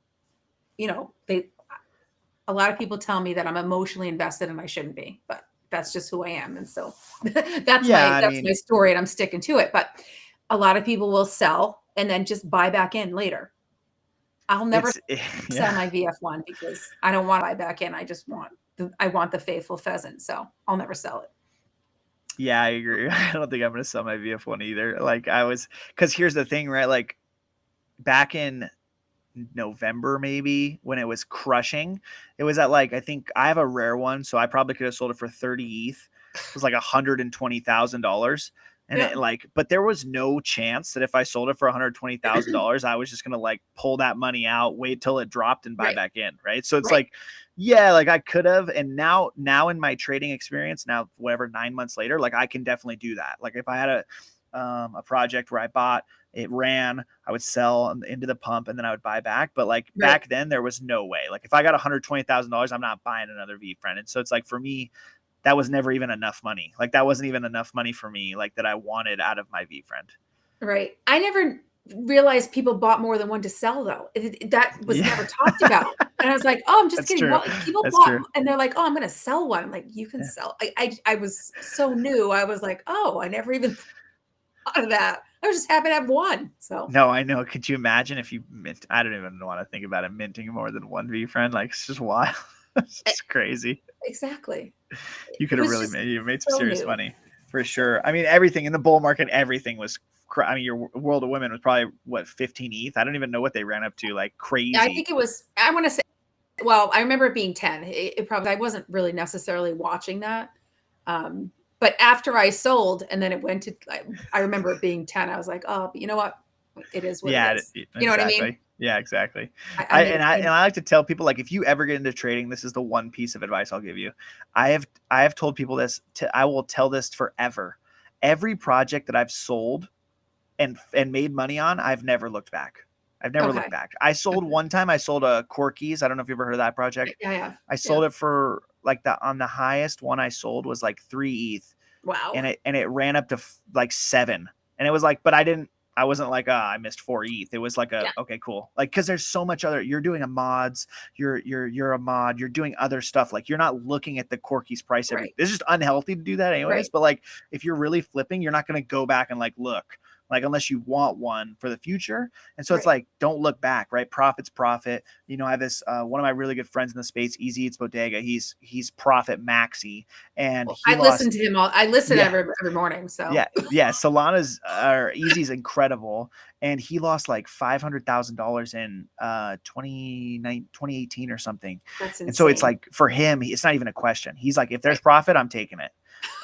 a lot of people tell me that I'm emotionally invested and I shouldn't be, but that's just who I am. And so that's my story, and I'm sticking to it. But a lot of people will sell and then just buy back in later. I'll never sell my VF1 because I don't want to buy back in. I just want the faithful pheasant. So I'll never sell it. Yeah, I agree. I don't think I'm going to sell my VF1 either. Like, because here's the thing, right? Like, back in November, maybe, when it was crushing, it was at like, I think I have a rare one, so I probably could have sold it for 30 ETH. It was like $120,000. And but there was no chance that if I sold it for $120,000, I was just going to like pull that money out, wait till it dropped and buy back in. Right. So it's like, like I could have. And now in my trading experience, now, whatever, 9 months later, like I can definitely do that. Like if I had a project where I bought, it ran, I would sell into the pump and then I would buy back. But like back then there was no way. Like if I got $120,000, I'm not buying another VFriend. And so it's like, for me, that was never even enough money. Like that wasn't even enough money for me, like that I wanted out of my VFriend. Right. I never realized people bought more than one to sell, though. That was never talked about. And I was like, oh, I'm just kidding. Well, people bought, and they're like, oh, I'm going to sell one. I'm like, you can sell. I was so new. I was like, oh, I never even thought of that. I was just happy to have one. So no, I know. Could you imagine if you mint? I don't even want to think about it, minting more than one VFriend. Like, it's just wild. It's just crazy. Exactly. You could have really made some serious money for sure. I mean, everything in the bull market, everything was. I mean, your World of Women was probably what, 15 ETH. I don't even know what they ran up to. Like crazy. I think it was. I want to say. Well, I remember it being 10. It probably. I wasn't really necessarily watching that. But after I sold and then it went to, I remember it being 10. I was like, oh, but you know what? It is what it is. You know what I mean? Yeah, exactly. I like to tell people, like, if you ever get into trading, this is the one piece of advice I'll give you. I have told people this. I will tell this forever. Every project that I've sold and made money on, I've never looked back. I've never looked back. I sold one time. I sold a Corky's. I don't know if you've ever heard of that project. Yeah, I have. I sold it for like on the highest one I sold was like 3 ETH. Wow. And it ran up to like 7. And it was like, but I wasn't like, I missed 4 ETH. It was like okay, cool. Like, cause there's so much other, you're doing a mods, you're a mod, you're doing other stuff. Like you're not looking at the Corky's price. It's just unhealthy to do that anyways. But like, if you're really flipping, you're not going to go back and like, look, like, unless you want one for the future. And so it's like, don't look back, right? Profit's profit. You know, I have this, one of my really good friends in the space, Easy Eats Bodega. He's profit maxi. And I listen to him I listen every morning. So yeah. Solana's Easy's incredible. And he lost like $500,000 in 2018 or something. That's insane. And so it's like, for him, it's not even a question. He's like, if there's profit, I'm taking it.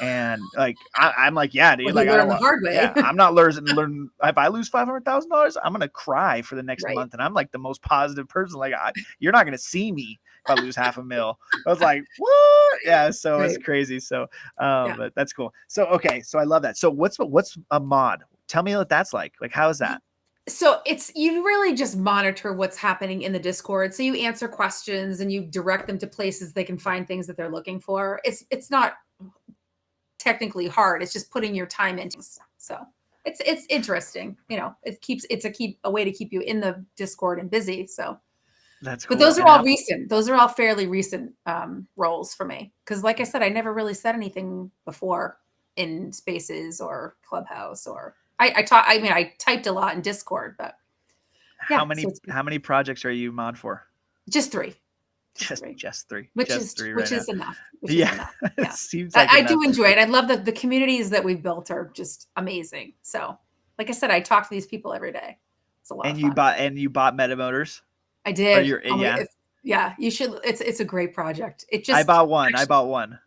And like, I'm like, yeah, dude, like, I don't the hard way. I'm not learning. If I lose $500,000, I'm going to cry for the next month. And I'm like the most positive person. Like, you're not going to see me if I lose $500,000. I was like, what? Yeah. So it's crazy. So, but that's cool. So, okay. So I love that. So what's a mod? Tell me what that's like. Like, how is that? So you really just monitor what's happening in the Discord. So you answer questions and you direct them to places they can find things that they're looking for. It's not technically hard. It's just putting your time into. So it's interesting. You know, it's a way to keep you in the Discord and busy. So That's cool. But those are And all recent. Those are all fairly recent roles for me. Because like I said, I never really said anything before in Spaces or Clubhouse, or I typed a lot in Discord, but how many projects are you mod for? just three. Just three. Which just is three which right is now. enough. Which Yeah. is enough. It Yeah. seems like I enough. do enjoy it. I love the communities that we've built are just amazing. So like I said, I talk to these people every day. It's a lot of fun. You bought Meta Motors? I did. Yeah. You should. It's a great project. It just I bought one.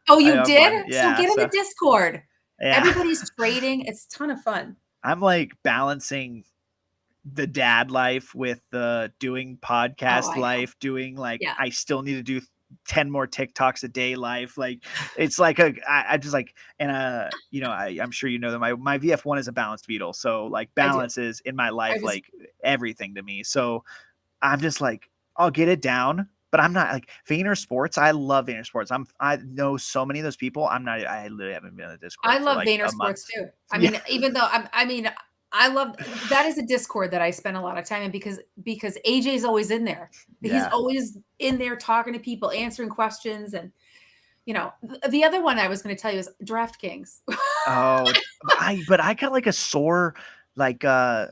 Oh, you did? One. So Yeah, get in the Discord. Yeah. Everybody's trading. It's a ton of fun. I'm like balancing the dad life with the doing podcast life, doing like I still need to do 10 more TikToks a day life. Like it's like I just like, and I'm sure you know that my VF1 is a balanced Beetle. So like balance is in my life like everything to me. So I'm just like, I'll get it down, but I'm not like Vayner Sports. I love Vayner Sports. I know so many of those people. I literally haven't been on the Discord. I love Vayner Sports too. I mean, even though I love that is a Discord that I spend a lot of time in because AJ's always in there. He's always in there talking to people, answering questions. And, the other one I was going to tell you is DraftKings. But I got like a sore, like, I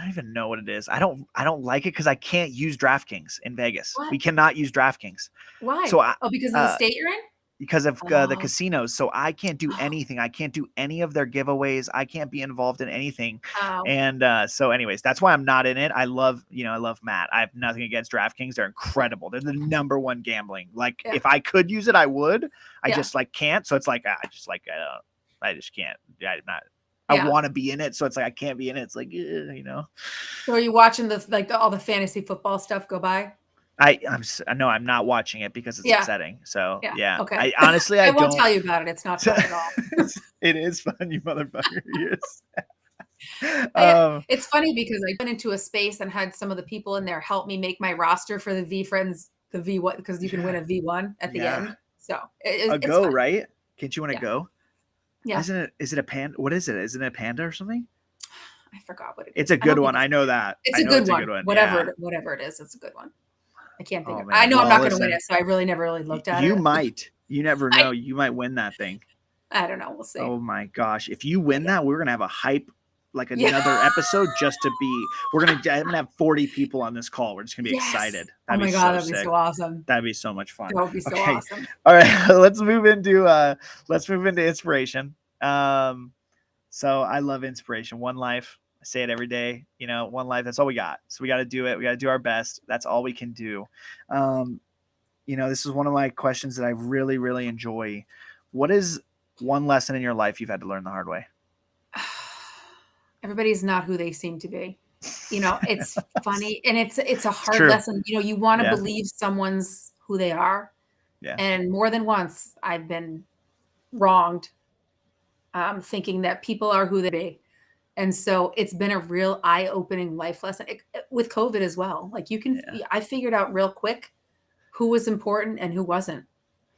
don't even know what it is. I don't like it because I can't use DraftKings in Vegas. What? We cannot use DraftKings. Why? So because of the state you're in? Because of the casinos. So I can't do anything. I can't do any of their giveaways. I can't be involved in anything. And so anyways, that's why I'm not in it. I love Matt. I have nothing against DraftKings. They're incredible. They're the number one gambling. Like if I could use it, I would. I just like can't. So it's like I just can't. I want to be in it. So it's like I can't be in it. It's like So are you watching all the fantasy football stuff go by? I'm not watching it because it's upsetting. So yeah. Okay. I won't tell you about it. It's not fun at all. It is fun, you motherfucker. It's funny because I went into a space and had some of the people in there help me make my roster for the V-Friends, the V1, because you can win a V1 at the end. So it's go, fun. Right? Can't you want to go? Yeah. Is it a panda? What is it? Isn't it a panda or something? I forgot what it is. It's a good one. I know that. It's a good one. Whatever it is, it's a good one. I can't think of it. Man. I know I'm not going to win it, so I really never really looked at it. You might. You never know. You might win that thing. I don't know. We'll see. Oh my gosh. If you win that, we're going to have a hype, like another episode just to be, I'm going to have 40 people on this call. We're just going to be excited. That'd be that'd be so awesome. That'd be so much fun. That would be so awesome. All right. Let's move into inspiration. So I love inspiration. One life. I say it every day, one life, that's all we got. So we got to do it. We got to do our best. That's all we can do. This is one of my questions that I really, really enjoy. What is one lesson in your life you've had to learn the hard way? Everybody's not who they seem to be. It's funny. And it's a hard lesson. You want to believe someone's who they are. Yeah. And more than once I've been wronged, thinking that people are who they be. And so it's been a real eye-opening life lesson with COVID as well. Like I figured out real quick who was important and who wasn't,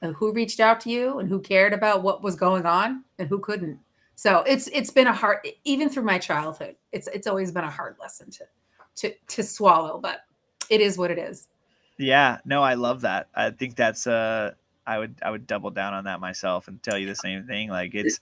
and who reached out to you and who cared about what was going on and who couldn't. So it's been a hard, even through my childhood, it's always been a hard lesson to swallow, but it is what it is. Yeah, no, I love that. I think that's I would double down on that myself and tell you the same thing. Like it's,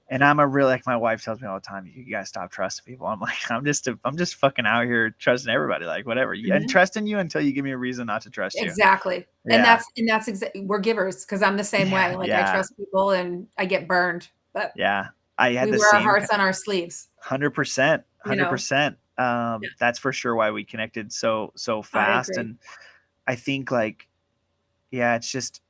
and I'm like my wife tells me all the time, you gotta stop trusting people. I'm like, I'm just fucking out here trusting everybody, like whatever. And trusting you until you give me a reason not to trust you. Exactly. Yeah. And that's exactly, we're givers because I'm the same way. Like I trust people and I get burned, but I had we wear our hearts on our sleeves. 100%. That's for sure why we connected so fast. And I think it's just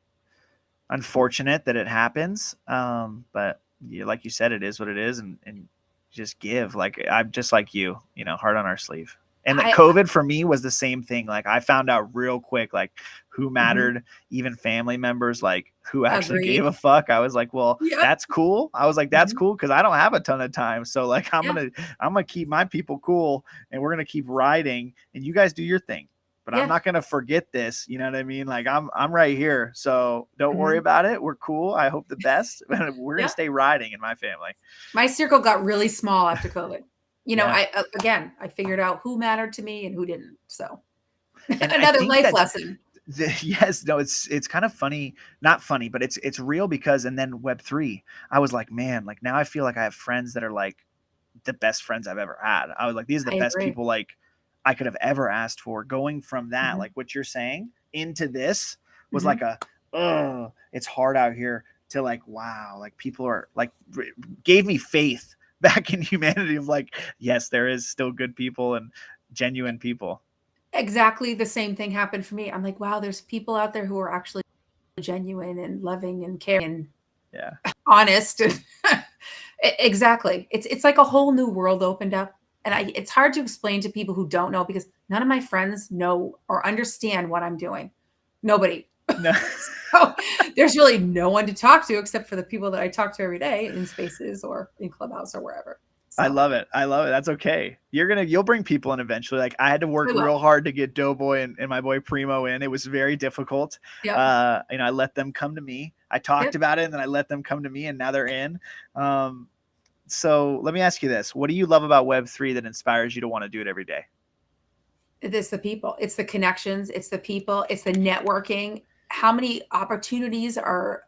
unfortunate that it happens. But like you said, it is what it is, and just give. Like I'm just like you, heart on our sleeve. And COVID for me was the same thing. Like I found out real quick, like who mattered, even family members, like who actually gave a fuck. I was like, well, that's cool. I was like, that's cool. Cause I don't have a ton of time. So like, I'm going to keep my people cool and we're going to keep riding and you guys do your thing, but I'm not going to forget this. You know what I mean? Like I'm right here. So don't worry about it. We're cool. I hope the best. We're going to stay riding in my family. My circle got really small after COVID. I figured out who mattered to me and who didn't. So And I Another think life that lesson. yes, no, it's kind of funny, not funny, but it's real because, and then Web3, I was like, man, like now I feel like I have friends that are like the best friends I've ever had. I was like, these are the I best agree. people like I could have ever asked for. Going from that, Mhm. like what you're saying, into this was Mhm. like oh, it's hard out here, to like, wow, like people are like, gave me faith back in humanity of like, yes, there is still good people and genuine people. Exactly the same thing happened for me. I'm like, wow, there's people out there who are actually genuine and loving and caring and Yeah. honest. And exactly. It's like a whole new world opened up. And it's hard to explain to people who don't know because none of my friends know or understand what I'm doing. Nobody. No. So there's really no one to talk to except for the people that I talk to every day in spaces or in Clubhouse or wherever. I So love it. I love it. That's okay. You'll bring people in eventually. Like I had to work I will. real hard to get Doughboy and my boy Primo in. It was very difficult. Yep. I let them come to me. I talked Yep. about it and then I let them come to me and now they're in. So let me ask you this. What do you love about Web3 that inspires you to want to do it every day? It's the people, it's the connections, it's the people, it's the networking. How many opportunities are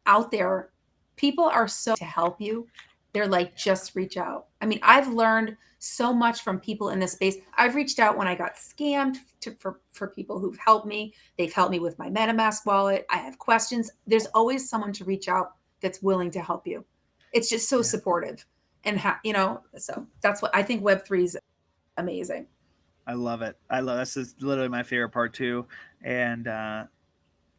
out there? People are so to help you. They're like, just reach out. I mean, I've learned so much from people in this space. I've reached out when I got scammed for people who've helped me. They've helped me with my MetaMask wallet. I have questions. There's always someone to reach out that's willing to help you. It's just so Yeah. supportive. And, so that's what I think Web3 is amazing. I love it. This is literally my favorite part too. And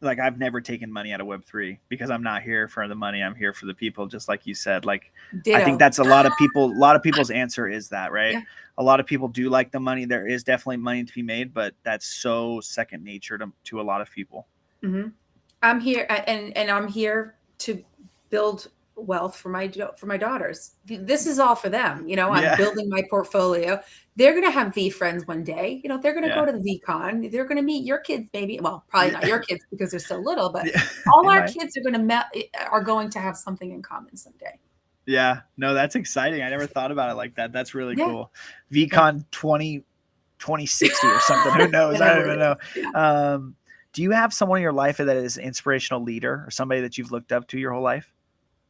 like I've never taken money out of Web3 because I'm not here for the money. I'm here for the people, just like you said. Like I think Ditto. that's a lot of people's answer is that, right? Yeah. A lot of people do like the money. There is definitely money to be made, but that's so second nature to a lot of people. Mm-hmm. I'm here and I'm here to build wealth for my daughters. This is all for them. I'm Yeah. building my portfolio. They're going to have V friends one day. They're going to go Yeah. to the VCon. They're going to meet your kids, maybe. Well, probably not your kids because they're so little, but Yeah. all our Right. kids are going to have something in common someday. Yeah. No, that's exciting. I never thought about it like that. That's really Yeah. cool. VCon 2060 or something. Who knows? I don't even know. Yeah. Do you have someone in your life that is an inspirational leader or somebody that you've looked up to your whole life?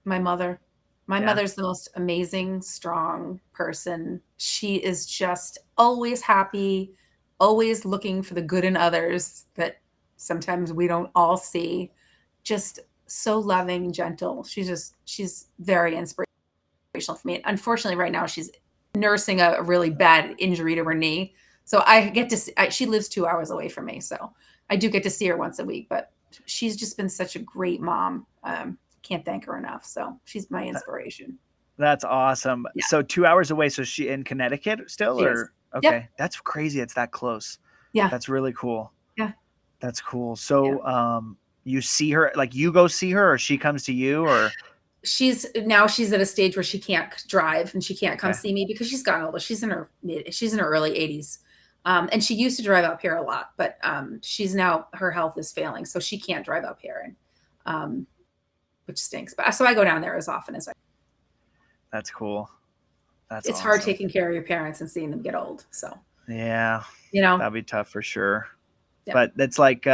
My mother. My Yeah. mother's the most amazing, strong person. She is just always happy, always looking for the good in others that sometimes we don't all see. Just so loving, gentle. She's very inspirational for me. Unfortunately, right now she's nursing a really bad injury to her knee. So I get to see, she lives 2 hours away from me. So I do get to see her once a week, but she's just been such a great mom. Can't thank her enough. So she's my inspiration. That's awesome. Yeah. So 2 hours away. So she in Connecticut still, She or is. okay, Yep. that's crazy. It's that close. Yeah. That's really cool. Yeah. That's cool. So you see her, like you go see her, or she comes to you, or She's at a stage where she can't drive and she can't come Okay. see me because she's gotten older. She's in her early 80s. And she used to drive up here a lot, but she's now, her health is failing, so she can't drive up here, and which stinks. But so I go down there as often as I. That's cool. That's It's awesome. hard taking care of your parents and seeing them get old. So Yeah, you know, that'd be tough for sure. Yeah. But that's like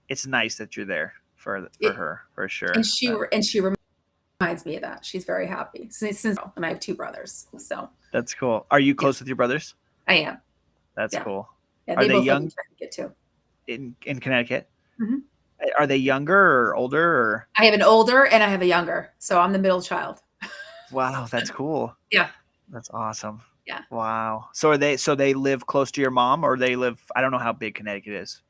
it's nice that you're there for her for sure. and she reminds me of that. She's very happy since and I have 2 brothers. So That's cool. Are you close with your brothers? I am. That's Yeah. cool. Yeah, Are they both young? live in Connecticut too. In Connecticut? Mhm. Are they younger or older? Or I have an older and I have a younger, so I'm the middle child. wow, that's cool. Yeah. That's awesome. Yeah. Wow. So they live close to your mom, or they live? I don't know how big Connecticut is.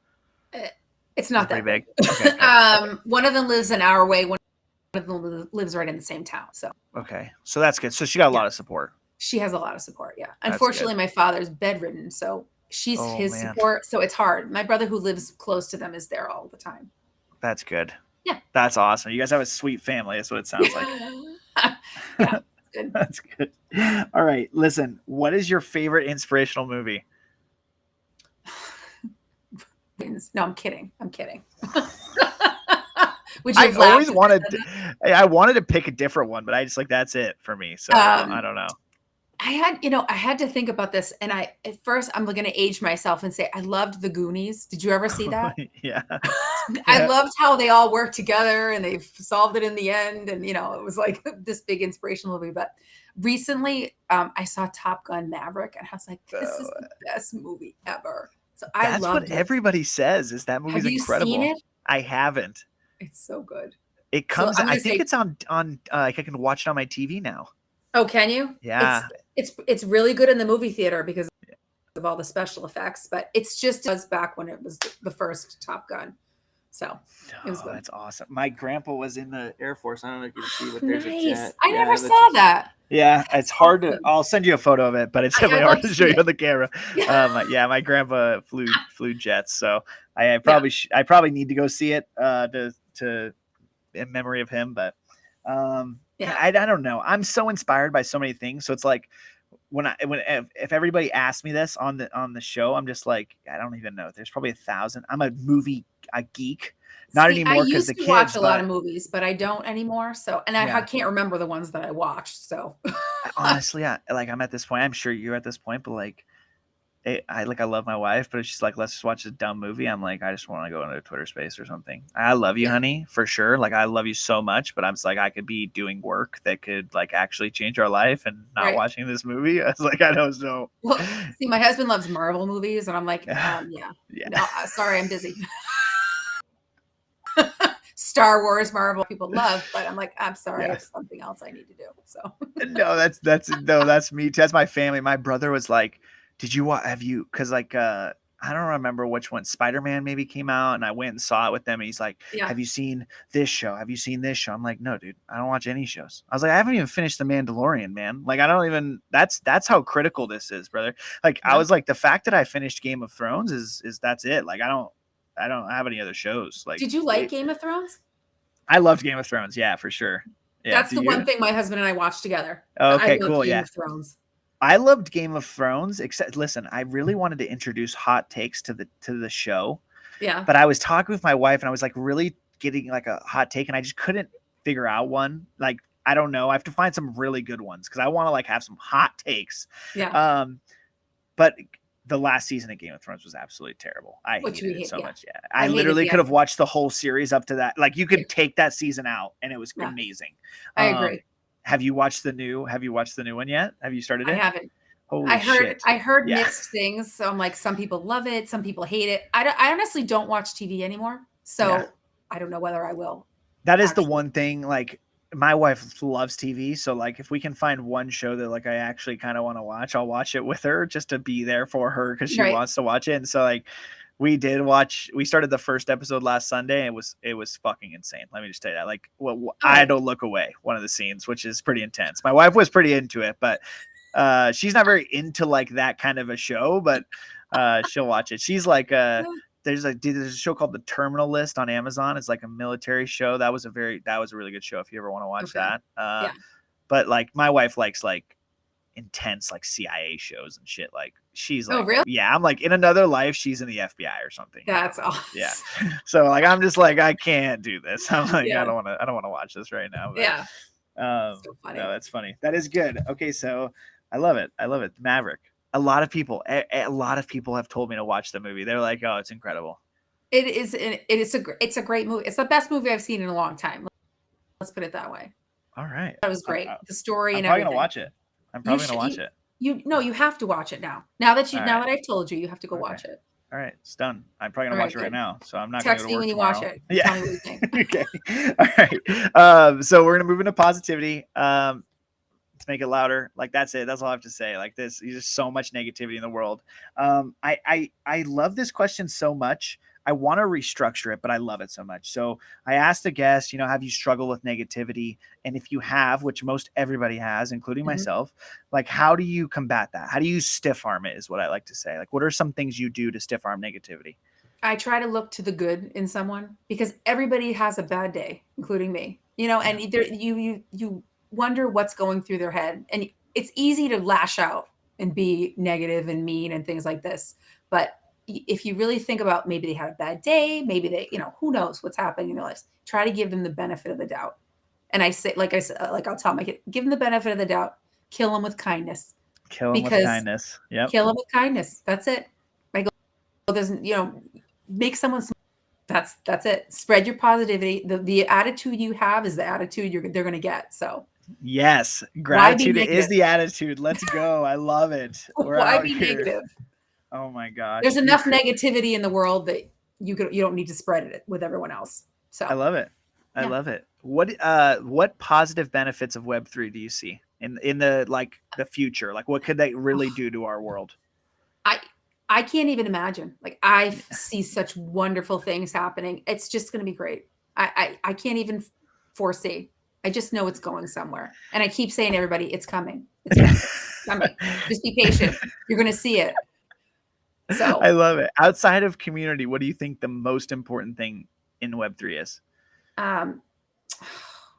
It's not that pretty big. Okay. One of them lives an hour away. One of them lives right in the same town. So Okay. So that's good. So she got a Yeah. lot of support. she has a lot of support. Yeah. That's Unfortunately, my father's bedridden, so she's Oh, his man. support. So it's hard. My brother, who lives close to them, is there all the time. That's good. Yeah. That's awesome. You guys have a sweet family. That's what it sounds like. Yeah, it's good. That's good. All right. Listen, what is your favorite inspirational movie? No, I'm kidding. Would you I have laughed always if wanted said to, that? I wanted to pick a different one, but I just like that's it for me. So I don't know. I had to think about this, and at first I'm going to age myself and say I loved The Goonies. Did you ever see that? Yeah. I Yeah. loved how they all worked together and they solved it in the end, and it was like this big inspirational movie. But recently, I saw Top Gun Maverick, and I was like, "This is the best movie ever." So I That's what loved it. everybody says, is that movie's Have you seen incredible. it? I haven't. It's so good. It So comes I'm I gonna think say, it's on like I can watch it on my TV now. oh, can you? Yeah. It's really good in the movie theater because of all the special effects, but it's just as back when it was the first Top Gun. So it was Oh, good. that's awesome. My grandpa was in the Air Force. I don't know if you can see, but there's a Nice. jet. I Yeah, never that's saw that. yeah, it's That's hard to. awesome. I'll send you a photo of it, but it's definitely I'd hard love to to show see you it. on the camera. Yeah. Yeah, my grandpa flew jets, so I Yeah. probably need to go see it to in memory of him. But Yeah. I don't know. I'm so inspired by so many things. So it's like when if everybody asked me this on the show, I'm just like, I don't even know. There's probably 1,000. I'm a geek, not See, I anymore because used the to watch kids, a lot but of movies, but I don't anymore. So, and I yeah. can't remember the ones that I watched. So, Honestly, like I'm at this point. I'm sure you're at this point, but like I love my wife, but it's just like, let's just watch a dumb movie. I'm like, I just want to go into a Twitter space or something. I love you, yeah. honey, for sure. Like, I love you so much, but I'm just like, I could be doing work that could like actually change our life and not Right. watching this movie. I was like, I don't know. Well, see, my husband loves Marvel movies, and I'm like, yeah, Yeah. no, sorry, I'm busy. Star Wars, Marvel, people love, but I'm like, I'm sorry, I Yeah. have something else I need to do. So, No, that's me too. That's my family. My brother was like, "Did you have you?" Because like I don't remember which one. Spider-Man maybe came out, and I went and saw it with them. And he's like, yeah, "Have you seen this show? Have you seen this show?" I'm like, "No, dude, I don't watch any shows." I was like, "I haven't even finished The Mandalorian, man. Like, I don't even. That's how critical this is, brother. Like, I yeah. was like, the fact that I finished Game of Thrones is that's it. Like, I don't have any other shows. Like, Did you like Game of Thrones? I loved Game of Thrones. Yeah, for sure. Yeah. That's Do the you? one thing my husband and I watched together. I Okay, love cool. Game Yeah. of Thrones. I loved Game of Thrones, except listen, I really wanted to introduce hot takes to the show, Yeah, but I was talking with my wife and I was like really getting like a hot take and I just couldn't figure out one. Like, I don't know. I have to find some really good ones because I want to like have some hot takes. yeah. But the last season of Game of Thrones was absolutely terrible. I Which hated we it hate. so Yeah, much. Yeah. I I hated literally the could have end. watched the whole series up to that. Like, you Yeah, could take that season out and it was yeah, amazing. I agree. Have you watched the new one yet? Have you started I it? haven't. Holy shit. I heard Yeah. mixed things. So I'm like, some people love it, some people hate it. I honestly don't watch TV anymore, so Yeah. I don't know whether I will. That is the Actually, one thing, like, my wife loves TV, so, like, if we can find one show that, like, I actually kinda wanna watch, I'll watch it with her just to be there for her because she right? wants to watch it, and so, like, we started the first episode last Sunday, and it was fucking insane, let me just tell you that, like, I Oh, Don't Look Away, one of the scenes, which is pretty intense. My wife was pretty into it, but, she's not very into, like, that kind of a show, but, she'll watch it. She's like, there's a show called The Terminal List on Amazon. It's like a military show. That was a really good show if you ever want to watch okay, that. yeah. But like my wife likes like intense like CIA shows and shit. Like she's Oh, like, really? yeah, I'm like in another life she's in the FBI or something. That's Yeah. awesome. So like I'm just like I can't do this. I'm like Yeah, I don't want to watch this right now. But yeah. So funny. no, that's funny. That is good. Okay, so I love it. I love it. Maverick. A lot of people have told me to watch the movie. They're like, "Oh, it's incredible." It's a great movie. It's the best movie I've seen in a long time. Let's put it that way. All right. That was great. The story I'm and probably gonna everything. watch it. I'm You probably gonna should. watch it. You have to watch it now. All Now right. that I've told you, you have to go Okay. watch it. All right. It's done. I'm probably All gonna right, watch it right good. now. So I'm not gonna go Text to me work when you tomorrow. watch it. Yeah. Tell me what you think. Okay. All right. So we're gonna move into positivity. Let's make it louder. Like that's it. That's all I have to say. Like this, there's just so much negativity in the world. I love this question so much. I want to restructure it, but I love it so much. So I asked the guest, have you struggled with negativity? And if you have, which most everybody has, including Mhm. myself, like how do you combat that? How do you stiff arm it is what I like to say. Like what are some things you do to stiff arm negativity? I try to look to the good in someone because everybody has a bad day, including me. And either you wonder what's going through their head, and it's easy to lash out and be negative and mean and things like this. But if you really think about, maybe they had a bad day, maybe they, who knows what's happening in their lives. Try to give them the benefit of the doubt. And I said, like I'll tell my kid, give them the benefit of the doubt, kill them with kindness. Kill them with because kindness. Yep. kill them with kindness. That's it. My goal doesn't, make someone smile. That's it. Spread your positivity. The attitude you have is the attitude they're going to get. So Yes, why be gratitude is negative? the attitude. Let's go. I love it. We're Why out be here. negative? Oh my gosh. There's enough negativity in the world that you don't need to spread it with everyone else. So I love it. I Yeah. love it. What positive benefits of Web3 do you see in the future? Like what could they really do to our world? I can't even imagine. Like I see such wonderful things happening. It's just going to be great. I can't even foresee. I just know it's going somewhere. And I keep saying to everybody, it's coming. It's coming. Just be patient. You're going to see it. So I love it. Outside of community, what do you think the most important thing in Web3 is?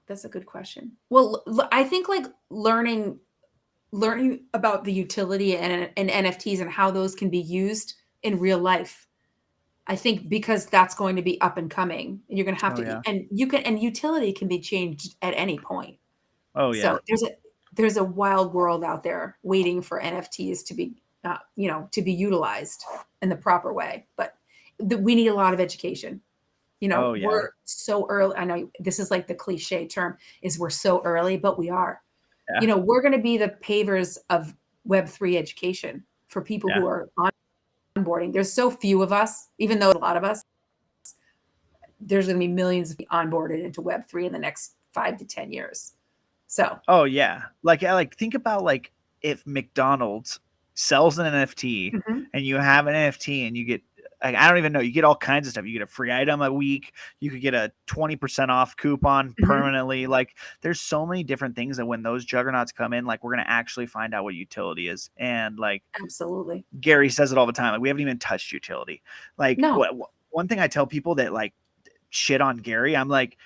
That's a good question. Well, I think like learning about the utility and NFTs and how those can be used in real life. I think because that's going to be up and coming, and you're going to have and utility can be changed at any point. Oh yeah. So there's a wild world out there waiting for NFTs to be, to be utilized in the proper way. But we need a lot of education. We're so early. I know this is like the cliche term is we're so early, but we are. Yeah. We're going to be the pavers of Web3 education for people who are onboarding. There's so few of us, even though a lot of us, there's going to be millions of people onboarded into Web3 in the next 5 to 10 years. So. Oh yeah. Like think about like if McDonald's sells an NFT and you have an NFT and you get, I don't even know, you get all kinds of stuff. You get a free item a week. You could get a 20% off coupon permanently. Like there's so many different things that when those juggernauts come in, like we're going to actually find out what utility is. And like, absolutely. Gary says it all the time. Like we haven't even touched utility. Like one thing I tell people that like shit on Gary, I'm like,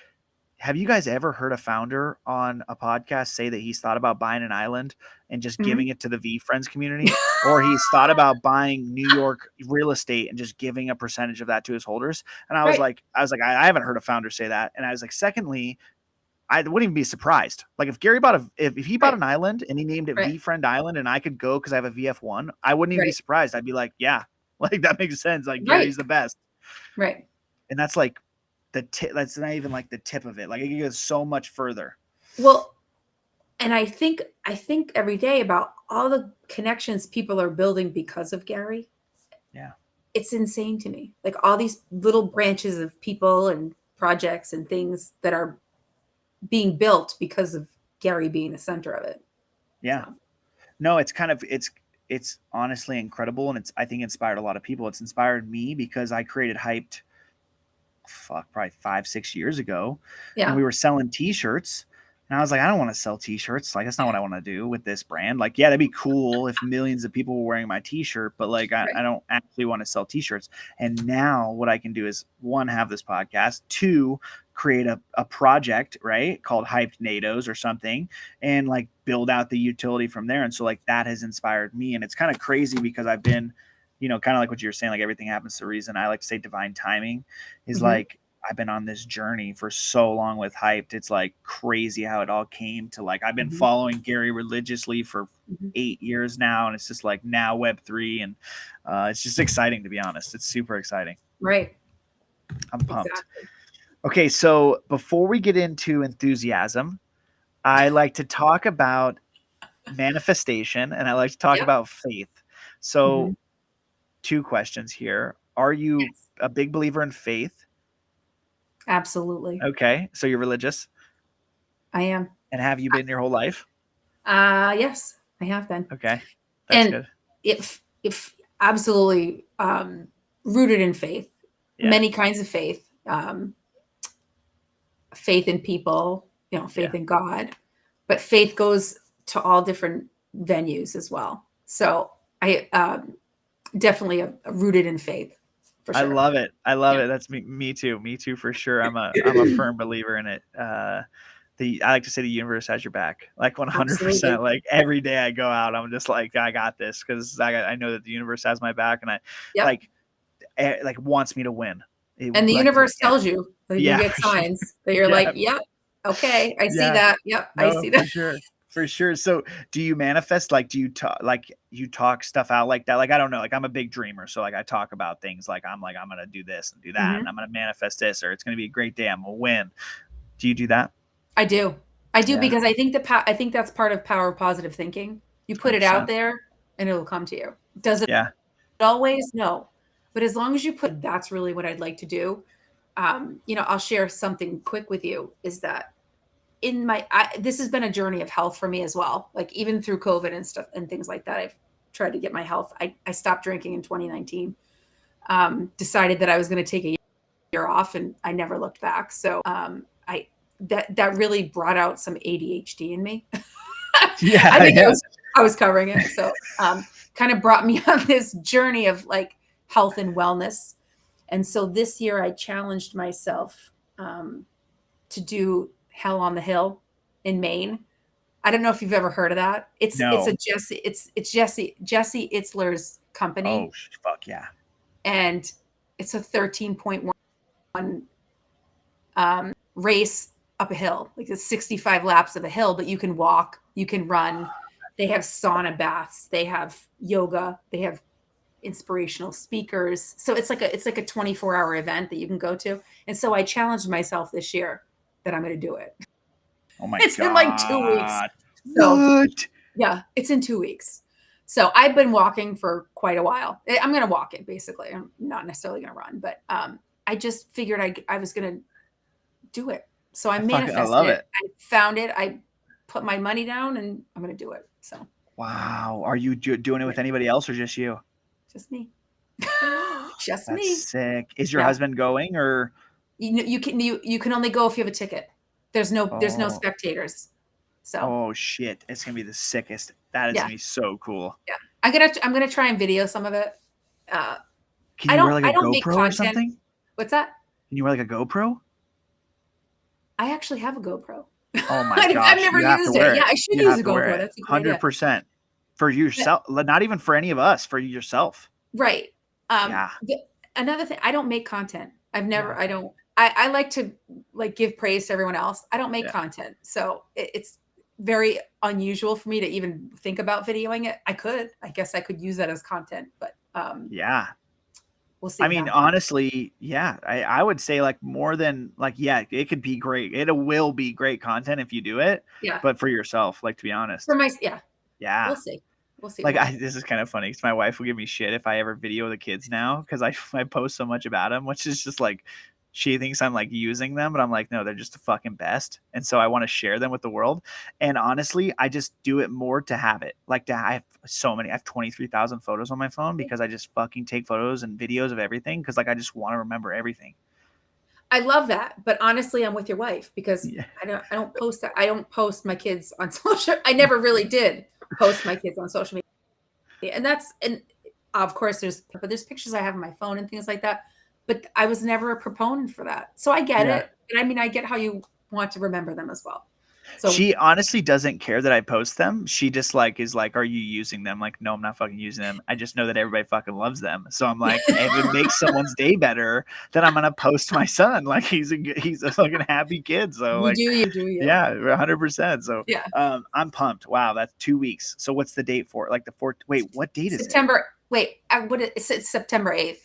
have you guys ever heard a founder on a podcast say that he's thought about buying an island and just giving it to the VFriends community? Or he's thought about buying New York real estate and just giving a percentage of that to his holders? And I was like, I haven't heard a founder say that. And I was like, secondly, I wouldn't even be surprised. Like if Gary if he bought an island and he named it VFriend Island and I could go because I have a VF1, I wouldn't even be surprised. I'd be like, yeah, like that makes sense. Like Gary's the best. Right. And that's like, that's not even like the tip of it. Like it goes so much further. Well, and I think every day about all the connections people are building because of Gary. Yeah. It's insane to me. Like all these little branches of people and projects and things that are being built because of Gary being the center of it. Yeah. So. No, it's kind of, it's honestly incredible. And I think inspired a lot of people. It's inspired me because I created Hyped probably 5-6 years ago. Yeah. And we were selling t-shirts and I was like, I don't want to sell t-shirts. Like, that's not what I want to do with this brand. Like, yeah, that'd be cool if millions of people were wearing my t-shirt, but like, I don't actually want to sell t-shirts. And now what I can do is 1, have this podcast, 2, create a project, right, called Hyped NATOs or something, and like build out the utility from there. And so like that has inspired me. And it's kind of crazy because I've been, kind of like what you were saying, like everything happens for a reason. I like to say divine timing is like, I've been on this journey for so long with Hyped. It's like crazy how it all came to like, I've been following Gary religiously for 8 years now. And it's just like now Web3 and it's just exciting, to be honest. It's super exciting. Right. I'm pumped. Exactly. Okay. So before we get into enthusiasm, I like to talk about manifestation and I like to talk about faith. So 2 questions here. Are you a big believer in faith? Absolutely. Okay. So you're religious? I am. And have you been your whole life? Yes, I have been. Okay. That's good. If absolutely rooted in faith, many kinds of faith, faith in people, faith in God, but faith goes to all different venues as well. So I definitely rooted in faith. For sure. I love it. I love it. That's me too. Me too, for sure. I'm a firm believer in it. I like to say the universe has your back, like 100%. Like every day I go out, I'm just like, I got this because I know that the universe has my back, and I like wants me to win. And the universe tells you, you get signs that you're like, yep, okay, I see that. Yep, I see that. For sure. For sure. So do you manifest, like, do you talk, like you talk stuff out like that? Like, I don't know, like I'm a big dreamer. So like I talk about things like, I'm going to do this and do that. And I'm going to manifest this, or it's going to be a great day. I'm going to win. Do you do that? I do. I do Yeah. because I think I think that's part of power of positive thinking. You put it 100%. out there and it'll come to you. Does it Yeah. always? No. But as long as you put, that's really what I'd like to do. You know, I'll share something quick with you is that in my, this has been a journey of health for me as well. Like even through COVID and stuff and things like that, I've tried to get my health. I stopped drinking in 2019, decided that I was going to take a year off and I never looked back. So, that really brought out some ADHD in me. Yeah. I think I was covering it. So, kind of brought me on this journey of like health and wellness. And so this year I challenged myself, to do Hell on the Hill in Maine. I don't know if you've ever heard of that. It's Jesse Itzler's company. Oh, fuck yeah. And it's a 13.1 race up a hill. Like it's 65 laps of a hill, but you can walk, you can run. They have sauna baths, they have yoga, they have inspirational speakers. So it's like a 24-hour event that you can go to. And so I challenged myself this year that I'm going to do it. Oh my It's God. in like 2 weeks. So, what? Yeah, it's in 2 weeks. So I've been walking for quite a while. I'm going to walk it basically. I'm not necessarily going to run, but I just figured I was going to do it. So I manifested I love it. I found it. I put my money down and I'm going to do it. So. Wow. Are you doing it with anybody else or just you? Just me. Just That's me. sick. Is your husband going, or? You can only go if you have a ticket. There's no spectators. So. Oh shit! It's gonna be the sickest. That is gonna be so cool. Yeah, I'm gonna try and video some of it. Can you wear like a GoPro or something? What's that? Can you wear like a GoPro? I actually have a GoPro. Oh my gosh! I've never used it. Yeah, I should use a GoPro. That's 100% for yourself. Not even for any of us. For yourself. Right. Another thing, I don't make content. I've never. I don't. I like to like give praise to everyone else. I don't make content, so it's very unusual for me to even think about videoing it. I guess I could use that as content, but we'll see. I mean, honestly, I would say like more than like, it could be great. It will be great content if you do it. Yeah. But for yourself, like, to be honest. Yeah. We'll see. We'll see. Like this is kind of funny because my wife will give me shit if I ever video the kids now because I post so much about them, which is just like, she thinks I'm like using them, but I'm like, no, they're just the fucking best. And so I want to share them with the world. And honestly, I just do it more to have it. Like I have so many, I have 23,000 photos on my phone because I just fucking take photos and videos of everything. Cause like, I just want to remember everything. I love that. But honestly, I'm with your wife because I don't post that. I don't post my kids on social. I never really did post my kids on social media. And of course there's pictures I have on my phone and things like that. But I was never a proponent for that. So I get it. And I mean, I get how you want to remember them as well. So she honestly doesn't care that I post them. She just like is like, are you using them? Like, no, I'm not fucking using them. I just know that everybody fucking loves them. So I'm like, if it makes someone's day better, then I'm gonna post my son. Like he's a fucking happy kid. So like, you do. Yeah, 100%. So I'm pumped. Wow, that's 2 weeks. So what's the date for it? Like the 4th? Wait, what date is it? It's September 8th.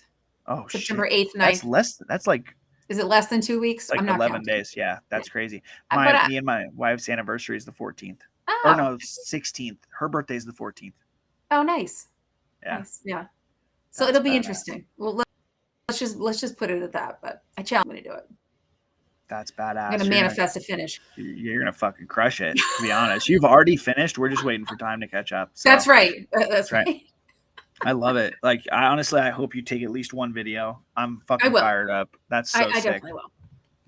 Oh, September 8th, 9th. That's like. Is it less than 2 weeks? Like I'm not 11 days. Yeah, that's crazy. Me and my wife's anniversary is the 14th. Oh. Or no, 16th. Her birthday is the 14th. Oh, nice. Yeah. Nice. Yeah. So it'll be interesting. Well, let's just put it at that. But I challenge me to do it. That's badass. I'm gonna manifest a finish. You're gonna fucking crush it. To be honest, you've already finished. We're just waiting for time to catch up. So. That's right. That's right. I love it. Like, I hope you take at least one video. I'm fucking fired up. That's so sick. I definitely will.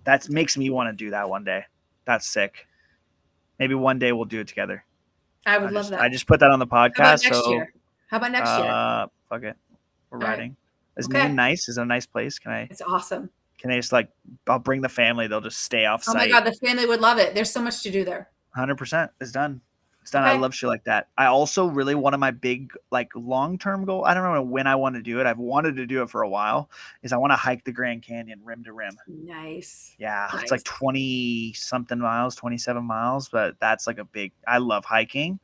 That makes me want to do that one day. That's sick. Maybe one day we'll do it together. I would love that. I just put that on the podcast. How about next year? Fuck it. We're riding. Is Maine nice? Is it a nice place? It's awesome. Can they just I'll bring the family. They'll just stay off site. Oh my God, the family would love it. There's so much to do there. 100%. It's done. I love shit like that. I also really, one of my big like long-term goal, I don't know when I want to do it. I've wanted to do it for a while, is I want to hike the Grand Canyon rim to rim. Nice. Yeah. Nice. It's like 20 something miles, 27 miles, but that's like I love hiking.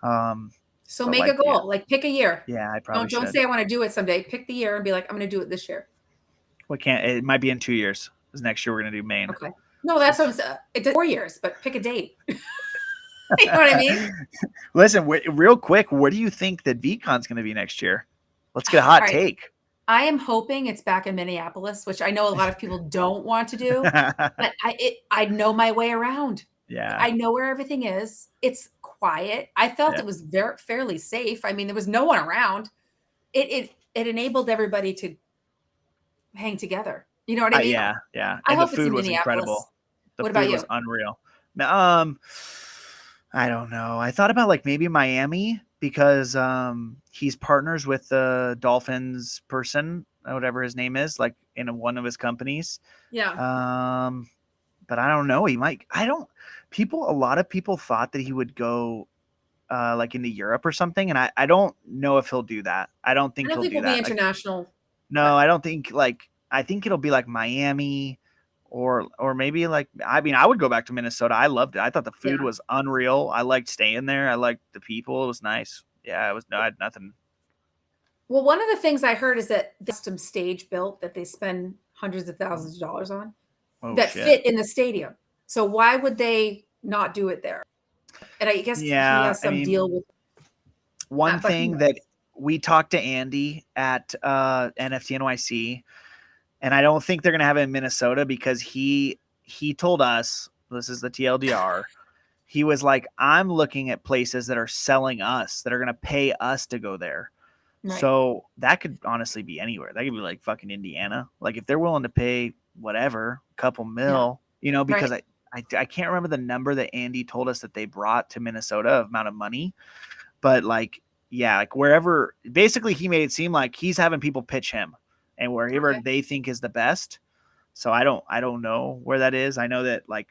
So make a goal, like pick a year. Yeah, I probably don't should. say I want to do it someday. Pick the year and be like, I'm going to do it this year. It might be in 2 years. Because next year we're going to do Maine. Okay. No, that's what I'm saying. It does 4 years, but pick a date. You know what I mean? Listen, real quick, what do you think that VCon's going to be next year? Let's get a hot take. I am hoping it's back in Minneapolis, which I know a lot of people don't want to do, but I know my way around. Yeah. I know where everything is. It's quiet. I felt it was fairly safe. I mean, there was no one around. It enabled everybody to hang together. You know what I mean? Yeah. I And hope the food was incredible. What about you? Was unreal. I don't know. I thought about like maybe Miami because he's partners with the Dolphins person, whatever his name is, like in one of his companies. Yeah. But I don't know. He might. A lot of people thought that he would go like into Europe or something, and I don't know if he'll do that. I don't think he'll do that. Be international. Like, no, I don't think I think it'll be like Miami. Or maybe like, I mean, I would go back to Minnesota. I loved it. I thought the food was unreal. I liked staying there. I liked the people. It was nice. Yeah, I had nothing. Well, one of the things I heard is that the custom stage built that they spend hundreds of thousands of dollars on fit in the stadium. So why would they not do it there? And I guess he has some deal with one thing that we talked to Andy at NFT NYC. And I don't think they're going to have it in Minnesota because he told us, this is the TLDR, he was like, I'm looking at places that are selling us, that are going to pay us to go there. Right. So that could honestly be anywhere. That could be like fucking Indiana. Like if they're willing to pay whatever, a couple mil, because I can't remember the number that Andy told us that they brought to Minnesota, amount of money. But like, like wherever, basically he made it seem like he's having people pitch him. And wherever they think is the best. So I don't know where that is. I know that like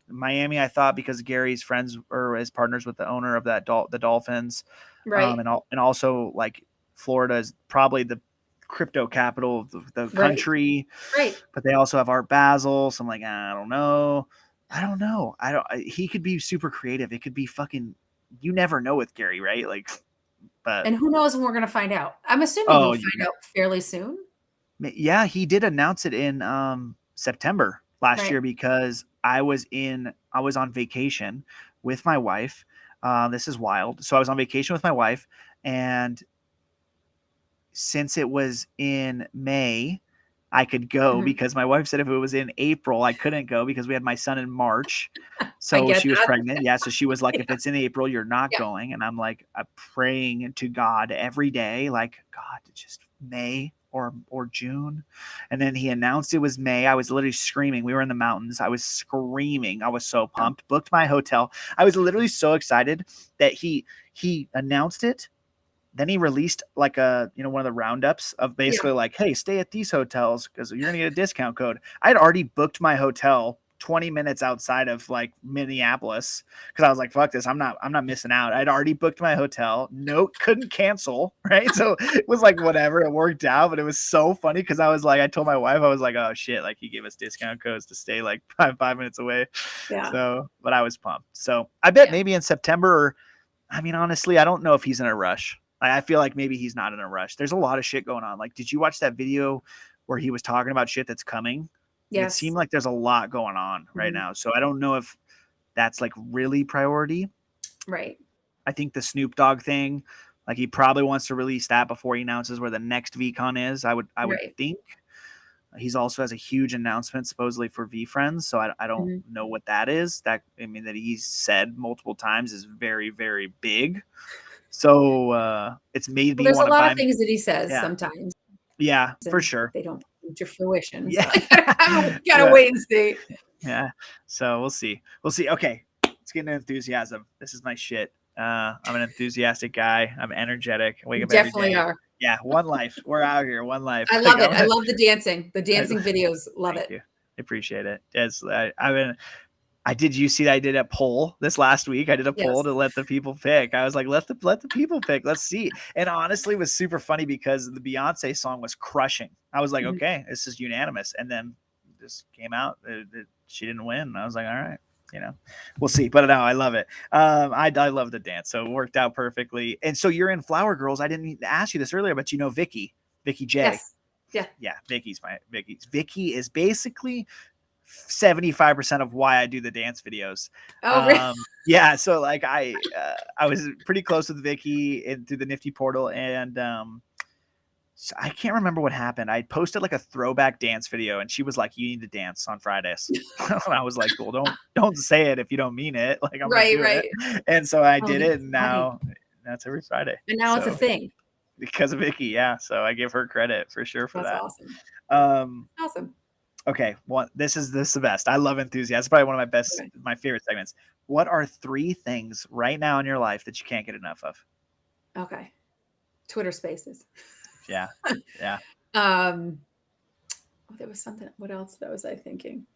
Miami, I thought because Gary's friends or his partners with the owner of that the Dolphins, right? And also like Florida is probably the crypto capital of the country, right? But they also have Art Basel. So I'm like, I don't know. He could be super creative. It could be fucking. You never know with Gary, right? Like. And who knows when we're going to find out? I'm assuming we'll find out fairly soon. Yeah, he did announce it in September last year because I was on vacation with my wife. This is wild. So I was on vacation with my wife, and since it was in May, I could go because my wife said if it was in April, I couldn't go because we had my son in March. So she was pregnant. Yeah. So she was like, if it's in April, you're not going. And I'm like, I'm praying to God every day, like, God, just May or June. And then he announced it was May. I was literally screaming. We were in the mountains. I was screaming. I was so pumped. Booked my hotel. I was literally so excited that he announced it. Then he released like one of the roundups of basically like, hey, stay at these hotels because you're gonna get a discount code. I had already booked my hotel 20 minutes outside of like Minneapolis because I was like, fuck this, I'm not missing out. I'd already booked my hotel. No, couldn't cancel. Right. So it was like whatever, it worked out, but it was so funny because I was like, I told my wife, I was like, oh shit, like he gave us discount codes to stay like five minutes away. Yeah. So, but I was pumped. So I bet maybe in September, or I mean, honestly, I don't know if he's in a rush. I feel like maybe he's not in a rush. There's a lot of shit going on. Like, did you watch that video where he was talking about shit that's coming? Yes. It seemed like there's a lot going on right now. So I don't know if that's like really priority. Right. I think the Snoop Dogg thing, like he probably wants to release that before he announces where the next VCon is. I would think. He's also has a huge announcement supposedly for VFriends. So I don't know what that is. That he's said multiple times is very, very big. So it's made me there's want to buy. There's a lot of things that he says sometimes. Yeah, for sure. They don't come to fruition. Yeah. So gotta wait and see. Yeah. So we'll see. Okay. Let's get into enthusiasm. This is my shit. I'm an enthusiastic guy. I'm energetic. I wake up every day. Definitely are. Yeah. One life. We're out here. One life. I love it. I love the dancing. The dancing videos. Love it. You. I appreciate it. Yes. You see, I did a poll this last week. I did a poll to let the people pick. I was like, let the people pick. Let's see. And honestly, it was super funny because the Beyonce song was crushing. I was like, okay, this is unanimous. And then this came out. She didn't win. I was like, all right, we'll see. But no, I love it. I love the dance. So it worked out perfectly. And so you're in Flower Girls. I didn't ask you this earlier, but Vicky J. Yes. Yeah. Vicky is basically 75% of why I do the dance videos. Oh, really? Yeah. So like I was pretty close with Vicky and through the Nifty portal, and so I can't remember what happened. I posted like a throwback dance video, and she was like, "You need to dance on Fridays." And I was like, "Well, don't say it if you don't mean it. Like I'm gonna do it." And so I did it, and now that's every Friday. And now it's a thing because of Vicky. Yeah. So I give her credit for sure for that. Awesome. Awesome. Okay, this is the best. I love enthusiasm. It's probably one of my favorite segments. What are 3 things right now in your life that you can't get enough of? Okay. Twitter Spaces. Yeah. Yeah. There was something. What else was I thinking?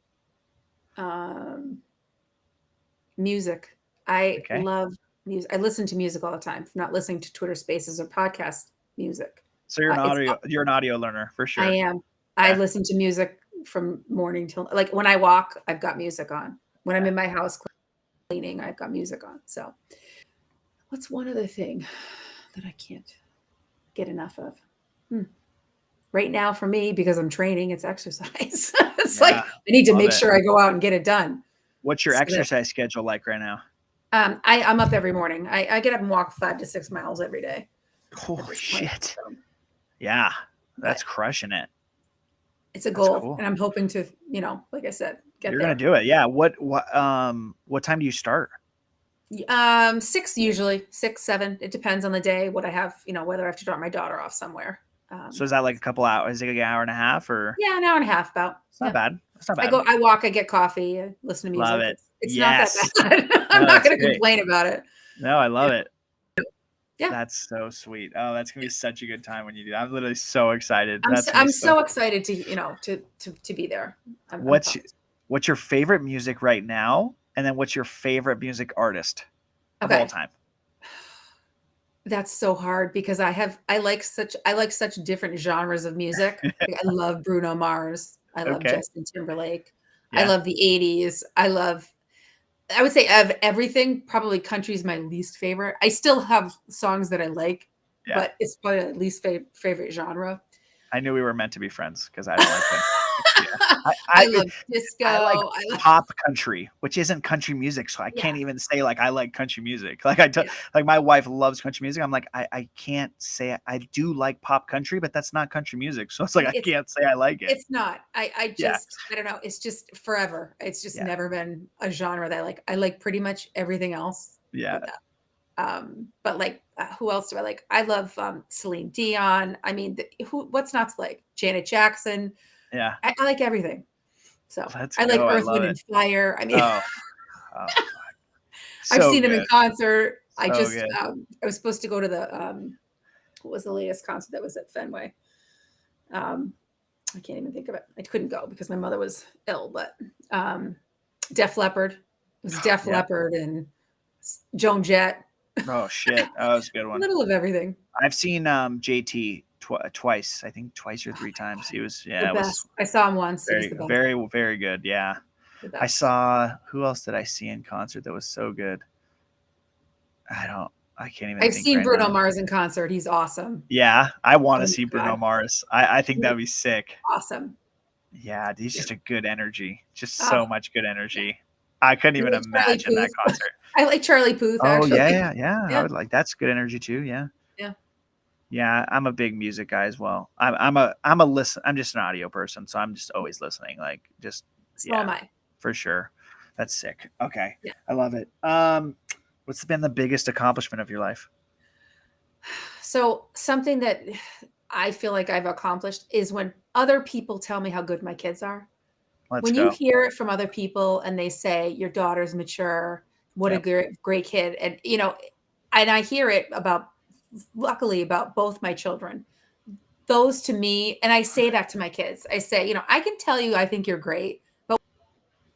Music. I love music. I listen to music all the time. I'm not listening to Twitter Spaces or podcast music. So you're an audio learner for sure. I am. Yeah. I listen to music from morning till like when I walk, I've got music on. When I'm in my house cleaning, I've got music on. So what's one other thing that I can't get enough of? Right now for me, because I'm training, it's exercise. It's like I need to make sure I go out and get it done. What's your exercise schedule like right now? I'm up every morning. I get up and walk 5 to 6 miles every day. Holy shit. Yeah. That's crushing it. It's a goal, cool. And I'm hoping to, like I said, You're gonna do it. Yeah. What time do you start? 6 usually, 6, 7. It depends on the day, what I have, whether I have to drop my daughter off somewhere. So is that like a couple hours? Is it like an hour and a half or? Yeah, an hour and a half about. It's not bad. It's not bad. I walk, I get coffee, I listen to music. Love it. It's not that bad. I'm not going to complain about it. No, I love it. Yeah. That's so sweet. Oh, that's gonna be such a good time when you do that. I'm literally so excited. I'm so excited to be there. What's your favorite music right now? And then what's your favorite music artist of all time? That's so hard because I like such different genres of music. Like, I love Bruno Mars. I love Justin Timberlake. Yeah. I love the 80s. I would say of everything, probably country is my least favorite. I still have songs that I like, but it's probably my least favorite genre. I knew we were meant to be friends because I don't like country. I love disco. I like pop country, which isn't country music, so I can't even say like I like country music. Like like my wife loves country music. I'm like I can't say I do like pop country, but that's not country music. So it's like I can't say I like it. It's not. I don't know. It's just forever. It's just never been a genre that I like. I like pretty much everything else. Yeah. But like, who else do I like? I love Celine Dion. I mean, what's not to like? Janet Jackson. Yeah, I like everything. So I like Earth, Wind, and Fire. I mean, I've seen them in concert. I was supposed to go to the what was the latest concert that was at Fenway? I can't even think of it. I couldn't go because my mother was ill. But Def Leppard. It was Def Leppard and Joan Jett. Oh shit, that was a good one. A little of everything. I've seen JT twice. I think twice or 3 times. He was I saw him once. Very, very good. Yeah. I saw, who else did I see in concert that was so good? I can't even. I've seen Bruno Mars in concert. He's awesome. Yeah, I want to see Bruno Mars. I think that'd be sick. Awesome. Yeah, he's just a good energy. Just so much good energy. I couldn't even imagine that concert. I like Charlie Puth. Oh actually. Yeah. I would like. That's good energy too. Yeah. Yeah. Yeah, I'm a big music guy as well. I'm just an audio person, so I'm just always listening. Like So am I. For sure. That's sick. Okay. Yeah. I love it. What's been the biggest accomplishment of your life? So something that I feel like I've accomplished is when other people tell me how good my kids are. When you hear it from other people and they say your daughter's mature, what a great kid. And and I hear it luckily about both my children. Those to me, and I say that to my kids. I say, I can tell you I think you're great, but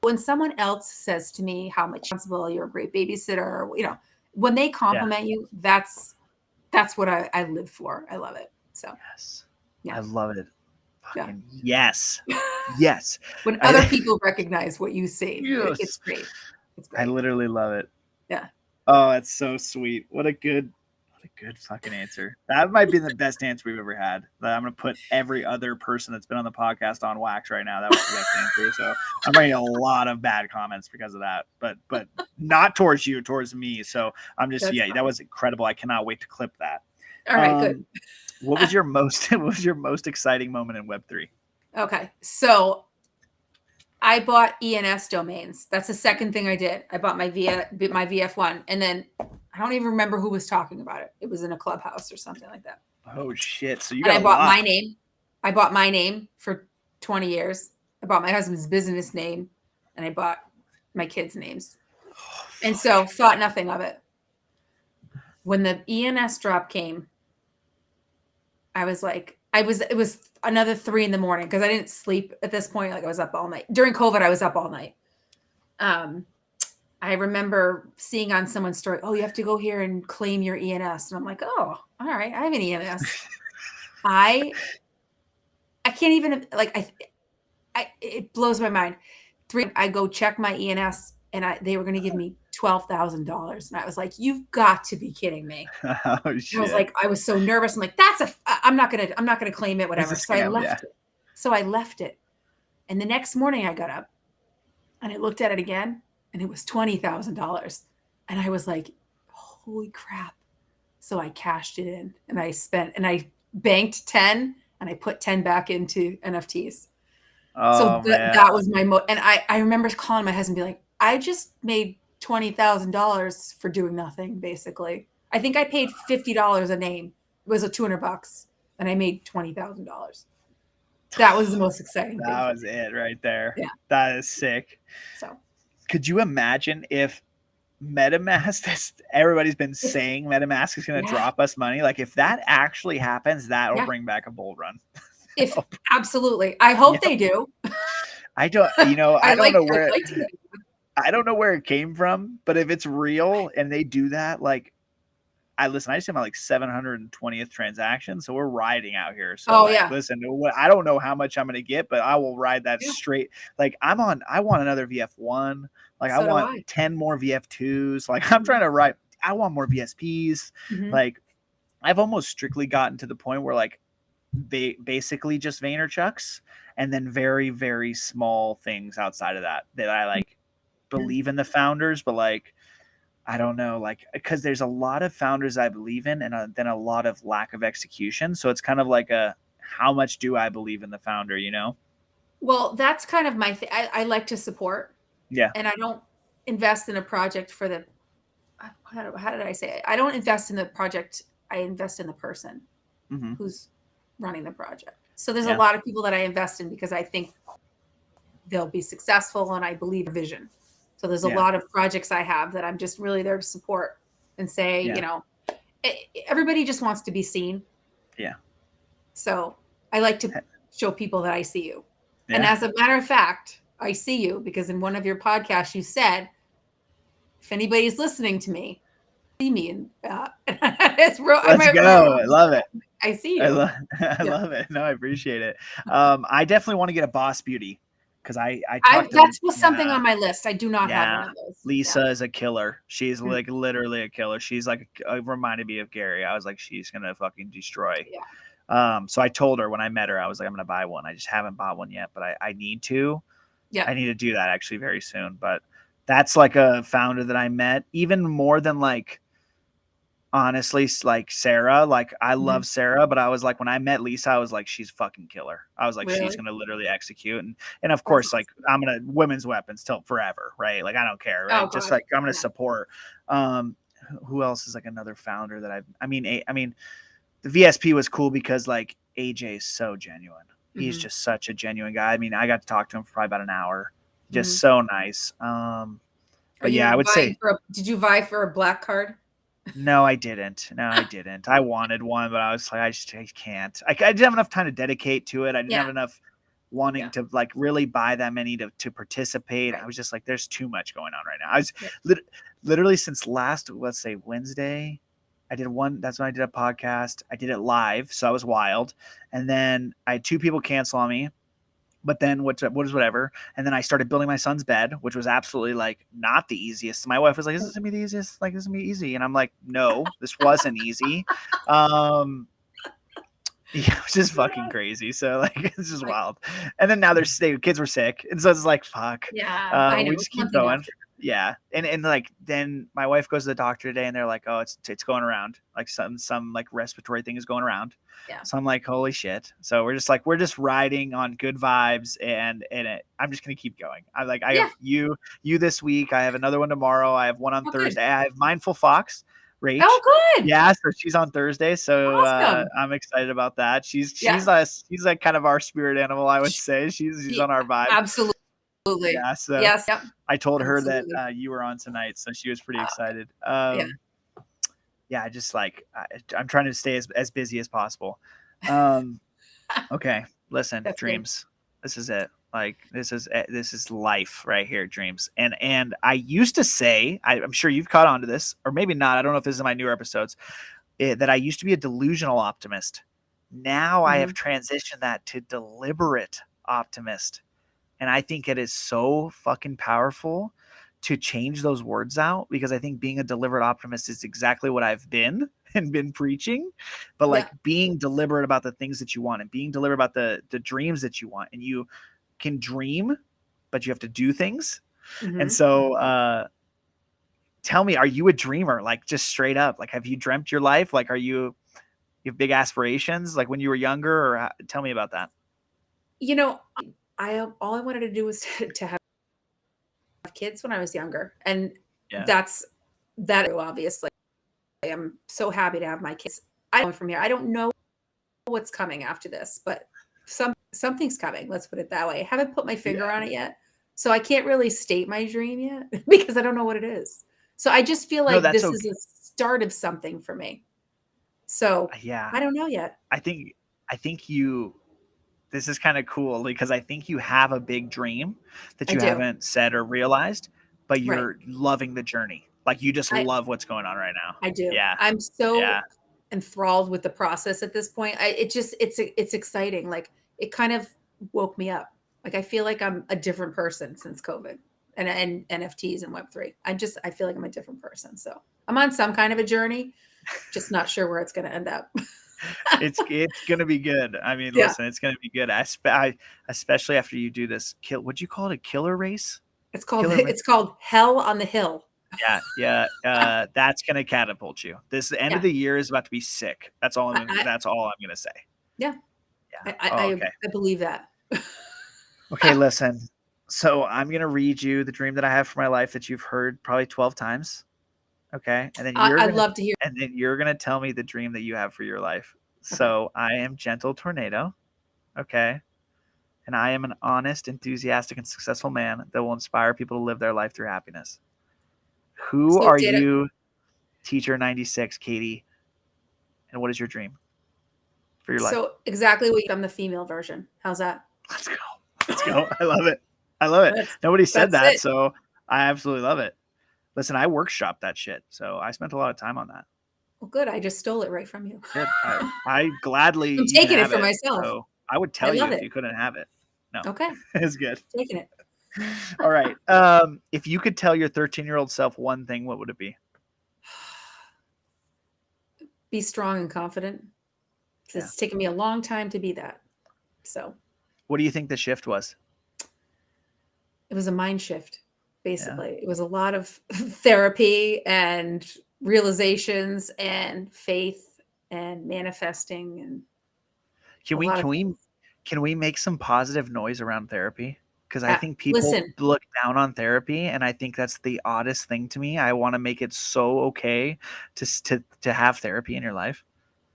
when someone else says to me how much responsible, you're a great babysitter, when they compliment you, that's what I live for. I love it. So yes, yeah. I love it. Yeah. Fucking yes. Yes. When other people recognize what you see, Yes. it's great. It's great. I literally love it. Yeah. Oh, that's so sweet. What a good fucking answer. That might be the best answer we've ever had. I'm going to put every other person that's been on the podcast on wax right now. That was the best answer. So I'm getting a lot of bad comments because of that, but not towards you, towards me. So I'm just, That's yeah, fine. that was incredible. I cannot wait to clip that. All right, good. What was your most exciting moment in Web3? Okay. So I bought ENS domains. That's the second thing I did. I bought my VF1, and then I don't even remember who was talking about it. It was in a clubhouse or something like that. Oh shit! So you And got I bought a lot. my name. I bought my name for 20 years. I bought my husband's business name, and I bought my kids' names. And so thought nothing of it. When the ENS drop came, I was like, it was another 3 a.m. because I didn't sleep at this point. Like I was up all night. During COVID, I was up all night. I remember seeing on someone's story, oh, you have to go here and claim your ENS. And I'm like, oh, all right, I have an ENS. I can't even, like, it blows my mind. I go check my ENS, and they were going to give me $12,000. And I was like, you've got to be kidding me. Oh shit! I was like, I was so nervous. I'm like, I'm not gonna claim it, whatever. So I left it. So I left it. And the next morning I got up and I looked at it again, and it was $20,000. And I was like, holy crap. So I cashed it in, and I banked 10, and I put 10 back into NFTs. Oh, so that was my and I remember calling my husband and be like, I just made $20,000 for doing nothing, basically. I think I paid $50 a name. It was $200, and I made $20,000. That was the most exciting thing. That was it right there. Yeah. That is sick. So could you imagine if MetaMask, everybody's been saying MetaMask is going to drop us money. Like if that actually happens, that'll bring back a bull run. Absolutely. I hope they do. I don't, I don't know where, I don't know where it came from, but if it's real and they do that, like I just have my like 720th transaction. So we're riding out here. So listen, I don't know how much I'm going to get, but I will ride that straight. Like I want another VF1. Like I want 10 more VF2s. Like I'm trying to ride. I want more VSPs. Like I've almost strictly gotten to the point where like basically just Vaynerchucks and then very, very small things outside of that I like believe in the founders, but like, I don't know, like, because there's a lot of founders I believe in and then a lot of lack of execution. So it's kind of like how much do I believe in the founder, Well, that's kind of my thing. I like to support. Yeah. And I don't invest in a project for the, how did I say it? I don't invest in the project. I invest in the person who's running the project. So there's a lot of people that I invest in because I think they'll be successful and I believe in vision. So there's a lot of projects I have that I'm just really there to support and say, everybody just wants to be seen. Yeah. So I like to show people that I see you. Yeah. And as a matter of fact, I see you because in one of your podcasts you said, if anybody's listening to me, see me. And it's real. Let's go. I love it. I see you. I love it. No, I appreciate it. I definitely want to get a Boss Beauty. Because that's something on my list. I do not have one of those. Lisa is a killer. She's like literally a killer. She's like reminded me of Gary. I was like, she's gonna fucking destroy. Yeah. So I told her when I met her, I was like, I'm gonna buy one. I just haven't bought one yet, but I need to. Yeah. I need to do that actually very soon. But that's like a founder that I met even more than like. Honestly, like Sarah, like I love Sarah, but I was like, when I met Lisa, I was like, she's fucking killer. I was like, she's going to literally execute. And of course, like I'm going to women's weapons till forever. Right. Like, I don't care. Right. Just like, I'm going to support, who else is like another founder that I mean, the VSP was cool because like AJ is so genuine. He's just such a genuine guy. I mean, I got to talk to him for probably about an hour. Just so nice. But yeah, I would say, did you vie for a black card? No, I didn't. I wanted one, but I was like, I can't. I didn't have enough time to dedicate to it. I didn't have enough wanting to like really buy that many to participate. I was just like, there's too much going on right now. I was literally since last, let's say Wednesday, I did one. That's when I did a podcast. I did it live. So I was wild. And then I had 2 people cancel on me, but then what is whatever. And then I started building my son's bed, which was absolutely like not the easiest. My wife was like, is this gonna be the easiest? Like, this is gonna be easy. And I'm like, no, this wasn't easy. Yeah, it was just fucking crazy. So like, it's just wild. And then now kids were sick. And so it's like, fuck, Yeah, I know. we just keep going. Yeah. And like, then my wife goes to the doctor today and they're like, oh, it's going around. Like some like respiratory thing is going around. Yeah. So I'm like, holy shit. So we're just riding on good vibes and I'm just going to keep going. I have you this week. I have another one tomorrow. I have one on Thursday. Good. I have Mindful Fox. Rach. Oh, good. Yeah, so she's on Thursday. So awesome. I'm excited about that. She's like kind of our spirit animal, I would say. She's on our vibe. Absolutely. Yeah. So yes. Yep. I told her that you were on tonight, so she was pretty excited. Yeah, I just like I'm trying to stay as busy as possible. Okay, listen, That's dreams. Good. This is it. Like this is life right here, dreams. And I used to say, I'm sure you've caught on to this, or maybe not. I don't know if this is in my newer episodes, that I used to be a delusional optimist. Now I have transitioned that to deliberate optimist. And I think it is so fucking powerful to change those words out, because I think being a deliberate optimist is exactly what I've been and been preaching, but like being deliberate about the things that you want and being deliberate about the dreams that you want. And you can dream, but you have to do things. And so tell me, are you a dreamer? Like, just straight up, like, have you dreamt your life? Like, you have big aspirations like when you were younger, or tell me about that. You know, all I wanted to do was to have kids when I was younger. And that's obviously. I'm so happy to have my kids. I'm from here. I don't know what's coming after this, but something's coming. Let's put it that way. I haven't put my finger on it yet. So I can't really state my dream yet because I don't know what it is. So I just feel like this is a start of something for me. So I don't know yet. I think this is kind of cool because I think you have a big dream that you haven't said or realized, but you're loving the journey. Like you just love what's going on right now. I do. Yeah. I'm so enthralled with the process at this point. It's exciting. Like it kind of woke me up. Like I feel like I'm a different person since COVID and NFTs and Web3. I feel like I'm a different person. So I'm on some kind of a journey, just not sure where it's going to end up. It's going to be good. I mean, listen, it's going to be good. Especially after you do this would you call it a killer race? It's called Hell on the Hill. Yeah. That's going to catapult you. This end of the year is about to be sick. That's all I'm going to say. Yeah. I believe that. Okay, listen. So I'm going to read you the dream that I have for my life that you've heard probably 12 times. Okay. And then I'd love to hear. And then you're going to tell me the dream that you have for your life. So I am Gentle Tornado. Okay. And I am an honest, enthusiastic, and successful man that will inspire people to live their life through happiness. Who are you, TEACHER96, Katie? And what is your dream for your life? So exactly I'm the female version. How's that? Let's go. I love it. Nobody said that, so I absolutely love it. Listen, I workshopped that shit, so I spent a lot of time on that. Well, good. I just stole it right from you. Good. I gladly. I'm taking it for myself. So I would tell you if you couldn't have it. No. Okay. It's good. Taking it. All right. If you could tell your 13-year-old self one thing, what would it be? Be strong and confident. It's taken me a long time to be that. So. What do you think the shift was? It was a mind shift, basically. It was a lot of therapy and realizations and faith and manifesting and can we make some positive noise around therapy? Because I think people look down on therapy, and I think that's the oddest thing to me. I want to make it so okay to have therapy in your life.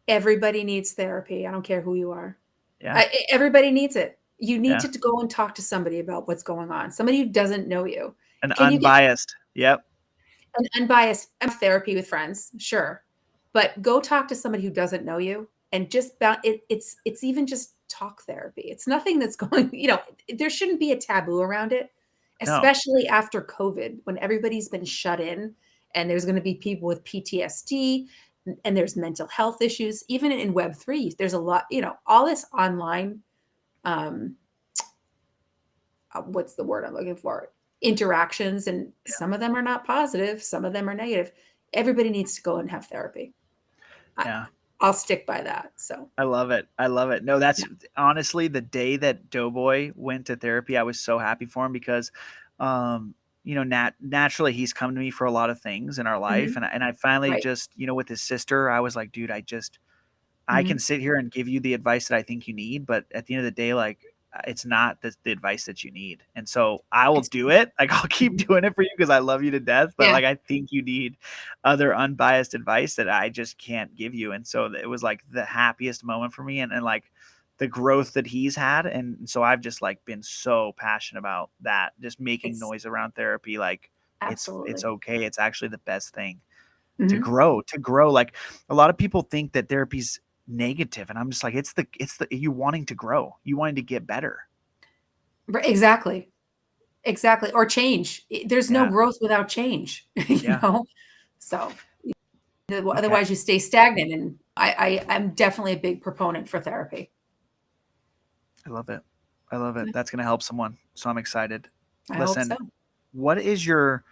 Everybody needs therapy. I don't care who you are. Yeah. Everybody needs it. You need to go and talk to somebody about what's going on. Somebody who doesn't know you. Unbiased. Yep. An unbiased therapy with friends. Sure. But go talk to somebody who doesn't know you and just it's even just talk therapy. It's nothing that's going, there shouldn't be a taboo around it, No. especially after COVID, when everybody's been shut in and there's going to be people with PTSD and there's mental health issues. Even in Web3, there's a lot, all this online, what's the word I'm looking for? Interactions, and some of them are not positive, some of them are negative. Everybody needs to go and have therapy. Yeah. I'll stick by that. So I love it. I love it. No, that's honestly the day that Doughboy went to therapy, I was so happy for him because, naturally he's come to me for a lot of things in our life. And I finally right. just, with his sister, I was like, dude, I can sit here and give you the advice that I think you need, but at the end of the day, like, it's not the advice that you need. And so I will do it. Like, I'll keep doing it for you because I love you to death. But like, I think you need other unbiased advice that I just can't give you. And so it was like the happiest moment for me, and like the growth that he's had. And so I've just like been so passionate about that, just making noise around therapy. Like, absolutely. it's okay. It's actually the best thing to grow. Like, a lot of people think that therapy's negative, and I'm just like, it's the you wanting to grow, you wanting to get better. Exactly. Or change. There's no growth without change. So otherwise you stay stagnant. And I'm definitely a big proponent for therapy. I love it. That's going to help someone, so I'm excited. Listen, hope so. What is your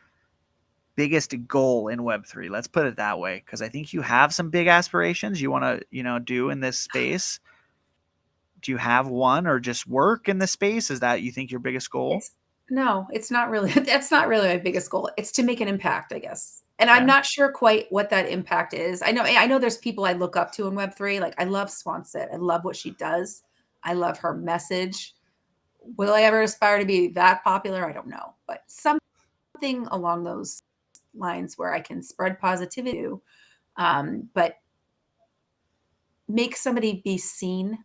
biggest goal in Web3? Let's put it that way, because I think you have some big aspirations you want to, do in this space. Do you have one, or just work in this space? Is that, you think, your biggest goal? No, it's not really. That's not really my biggest goal. It's to make an impact, I guess. And I'm not sure quite what that impact is. I know there's people I look up to in Web3. Like, I love Swanset. I love what she does. I love her message. Will I ever aspire to be that popular? I don't know. But something along those lines where I can spread positivity, but make somebody be seen,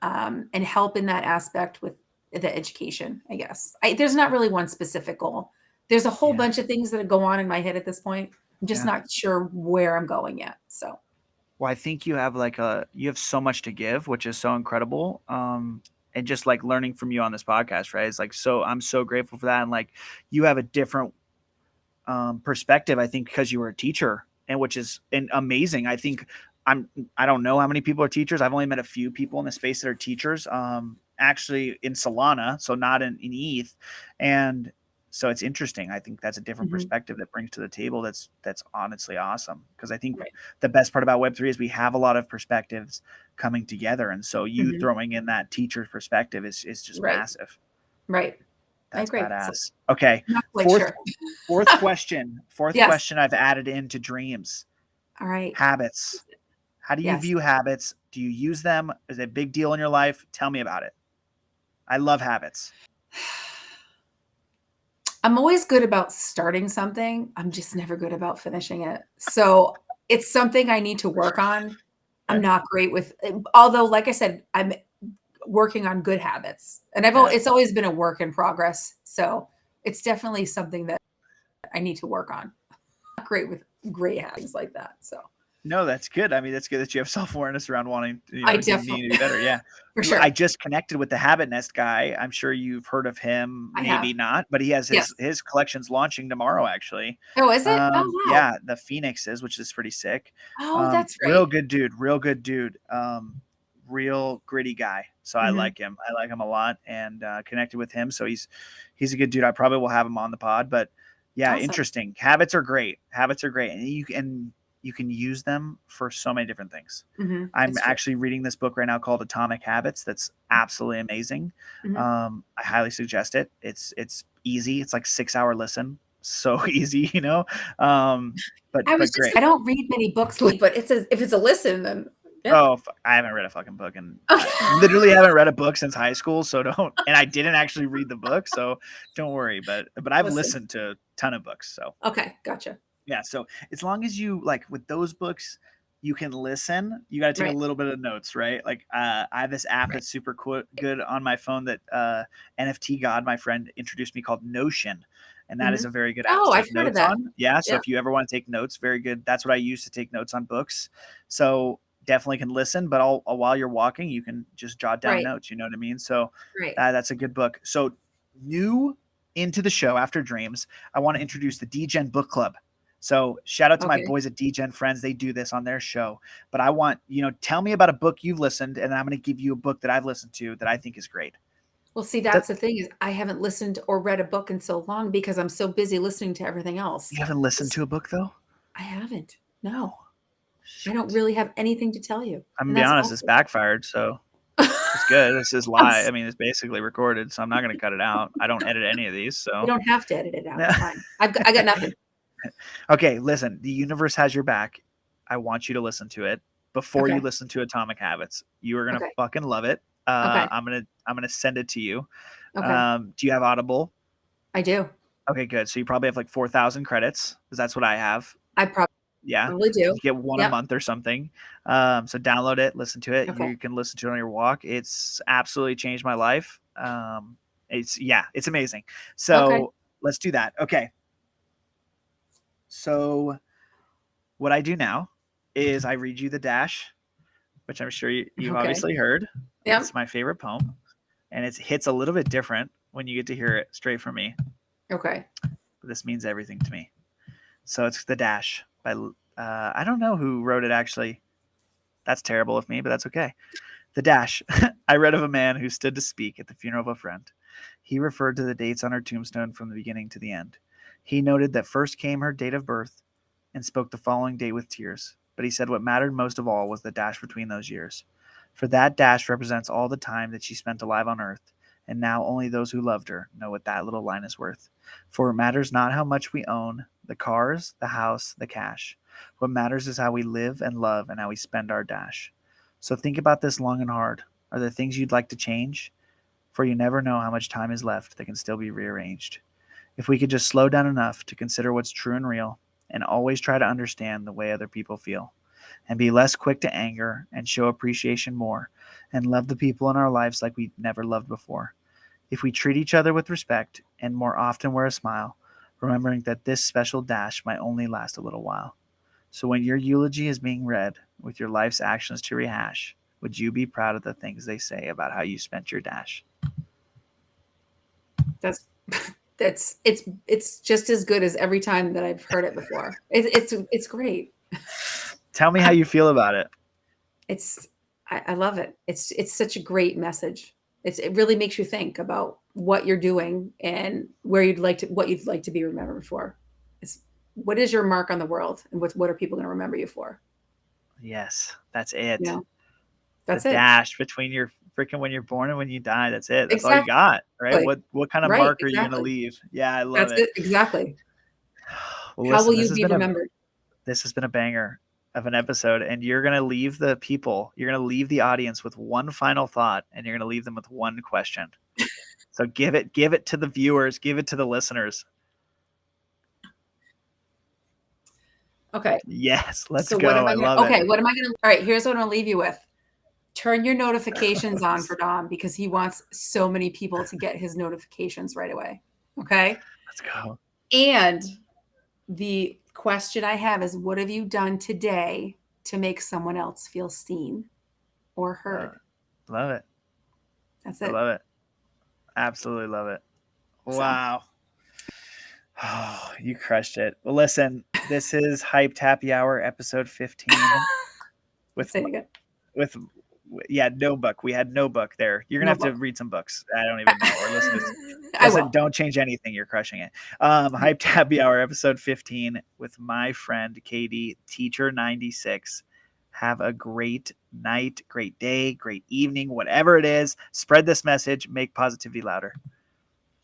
and help in that aspect with the education, I guess. There's not really one specific goal. There's a whole bunch of things that go on in my head at this point. I'm just not sure where I'm going yet. So, well, I think you have you have so much to give, which is so incredible. And just like learning from you on this podcast, right? It's like, so I'm so grateful for that. And like, you have a different perspective, I think, because you were a teacher, and which is amazing. I think I don't know how many people are teachers. I've only met a few people in the space that are teachers, actually in Solana, so not in ETH. And so it's interesting. I think that's a different perspective that brings to the table. That's honestly awesome, because I think the best part about Web3 is we have a lot of perspectives coming together. And so you throwing in that teacher's perspective is just massive. Right. That's badass. Okay. Fourth question. Question I've added into dreams. All right. Habits. How do you view habits? Do you use them? Is it a big deal in your life? Tell me about it. I love habits. I'm always good about starting something. I'm just never good about finishing it. So it's something I need to work on. I'm not great with, although, like I said, I'm working on good habits, and it's always been a work in progress. So it's definitely something that I need to work on. I'm not great with great habits like that. So. No, that's good. I mean, that's good that you have self-awareness around wanting to, I definitely need to be better. Yeah. For sure. I just connected with the Habit Nest guy. I'm sure you've heard of him, maybe not, but he has his collection's launching tomorrow, actually. Oh, is it? Oh, wow. Yeah, the Phoenixes, which is pretty sick. Oh, that's great. Real good dude. Real gritty guy. So I like him. I like him a lot, and connected with him. So he's a good dude. I probably will have him on the pod, but yeah, awesome. Interesting. Habits are great. And you can use them for so many different things. I'm actually reading this book right now called Atomic Habits. That's absolutely amazing. I highly suggest it. It's easy. It's like 6-hour listen. So easy, But great. I don't read many books, but if it's a listen, then. Yeah. Oh, I haven't read a fucking book, and I literally haven't read a book since high school. So and I didn't actually read the book, so don't worry. But I've listened to a ton of books. So. Okay. Gotcha. Yeah. So as long as you with those books, you can listen. You got to take a little bit of notes, right? Like I have this app that's super good on my phone that NFT God, my friend, introduced me, called Notion. And that is a very good app to take notes on. Yeah. So if you ever want to take notes, very good. That's what I use to take notes on books. So definitely can listen, but while you're walking, you can just jot down Right. notes. You know what I mean? So Right. that's a good book. So new into the show after Dreams, I want to introduce the DGen Book Club. So shout out to my boys at DGen Friends. They do this on their show. But I want, tell me about a book you've listened, and I'm going to give you a book that I've listened to that I think is great. Well, see, that's the thing is I haven't listened or read a book in so long because I'm so busy listening to everything else. You haven't listened to a book, though? I haven't. No. I don't really have anything to tell you. I'm going to be honest, it's backfired, so it's good. This is live. I mean, it's basically recorded, so I'm not going to cut it out. I don't edit any of these, so. You don't have to edit it out. It's fine. I got nothing. Okay, listen. The universe has your back. I want you to listen to it before you listen to Atomic Habits. You are going to fucking love it. I'm gonna send it to you. Okay. Do you have Audible? I do. Okay, good. So you probably have like 4,000 credits because that's what I have. I probably do. You get one a month or something. So download it, listen to it. Okay. You can listen to it on your walk. It's absolutely changed my life. It's amazing. So let's do that. Okay. So what I do now is I read you the dash, which I'm sure you've obviously heard. Yeah. It's my favorite poem, and it hits a little bit different when you get to hear it straight from me. Okay. But this means everything to me. So it's The Dash by, I don't know who wrote it actually. That's terrible of me, but that's okay. The Dash. I read of a man who stood to speak at the funeral of a friend. He referred to the dates on her tombstone from the beginning to the end. He noted that first came her date of birth and spoke the following day with tears. But he said what mattered most of all was the dash between those years. For that dash represents all the time that she spent alive on earth, and now only those who loved her know what that little line is worth. For it matters not how much we own, the cars, the house, the cash. What matters is how we live and love and how we spend our dash. So think about this long and hard. Are there things you'd like to change? For you never know how much time is left that can still be rearranged. If we could just slow down enough to consider what's true and real, and always try to understand the way other people feel, and be less quick to anger and show appreciation more, and love the people in our lives like we never loved before. If we treat each other with respect and more often wear a smile, remembering that this special dash might only last a little while. So when your eulogy is being read with your life's actions to rehash, would you be proud of the things they say about how you spent your dash? It's just as good as every time that I've heard it before. It's great. Tell me how you feel about it. I love it. It's such a great message. It really makes you think about what you're doing and what you'd like to be remembered for. What is your mark on the world, and what are people going to remember you for? Yes, that's it. Yeah, that's the it. Dash between your freaking when you're born and when you die. That's it. That's all you got, right? What kind of mark are you going to leave? Yeah, I love it. Exactly. Well, how will you be remembered? This has been a banger of an episode, and you're going to leave the people, you're going to leave the audience with one final thought, and you're going to leave them with one question. So give it to the viewers, give it to the listeners. Okay. Yes, let's so go. What am I love it. Okay, what am I going to? All right, here's what I'm going to leave you with. Turn your notifications on for Dom because he wants so many people to get his notifications right away. Okay? Let's go. And the question I have is, what have you done today to make someone else feel seen or heard? Love it. That's it. I love it. Absolutely love it. Wow. Oh, you crushed it. Well, listen, this is Hyped Happy Hour, episode 15. No book. We had no book there. You're gonna have to read some books. I don't even know. Or listen, don't change anything. You're crushing it. Hyped Happy Hour, episode 15, with my friend Katie, TEACHER96. Have a great night, great day, great evening, whatever it is. Spread this message. Make positivity louder.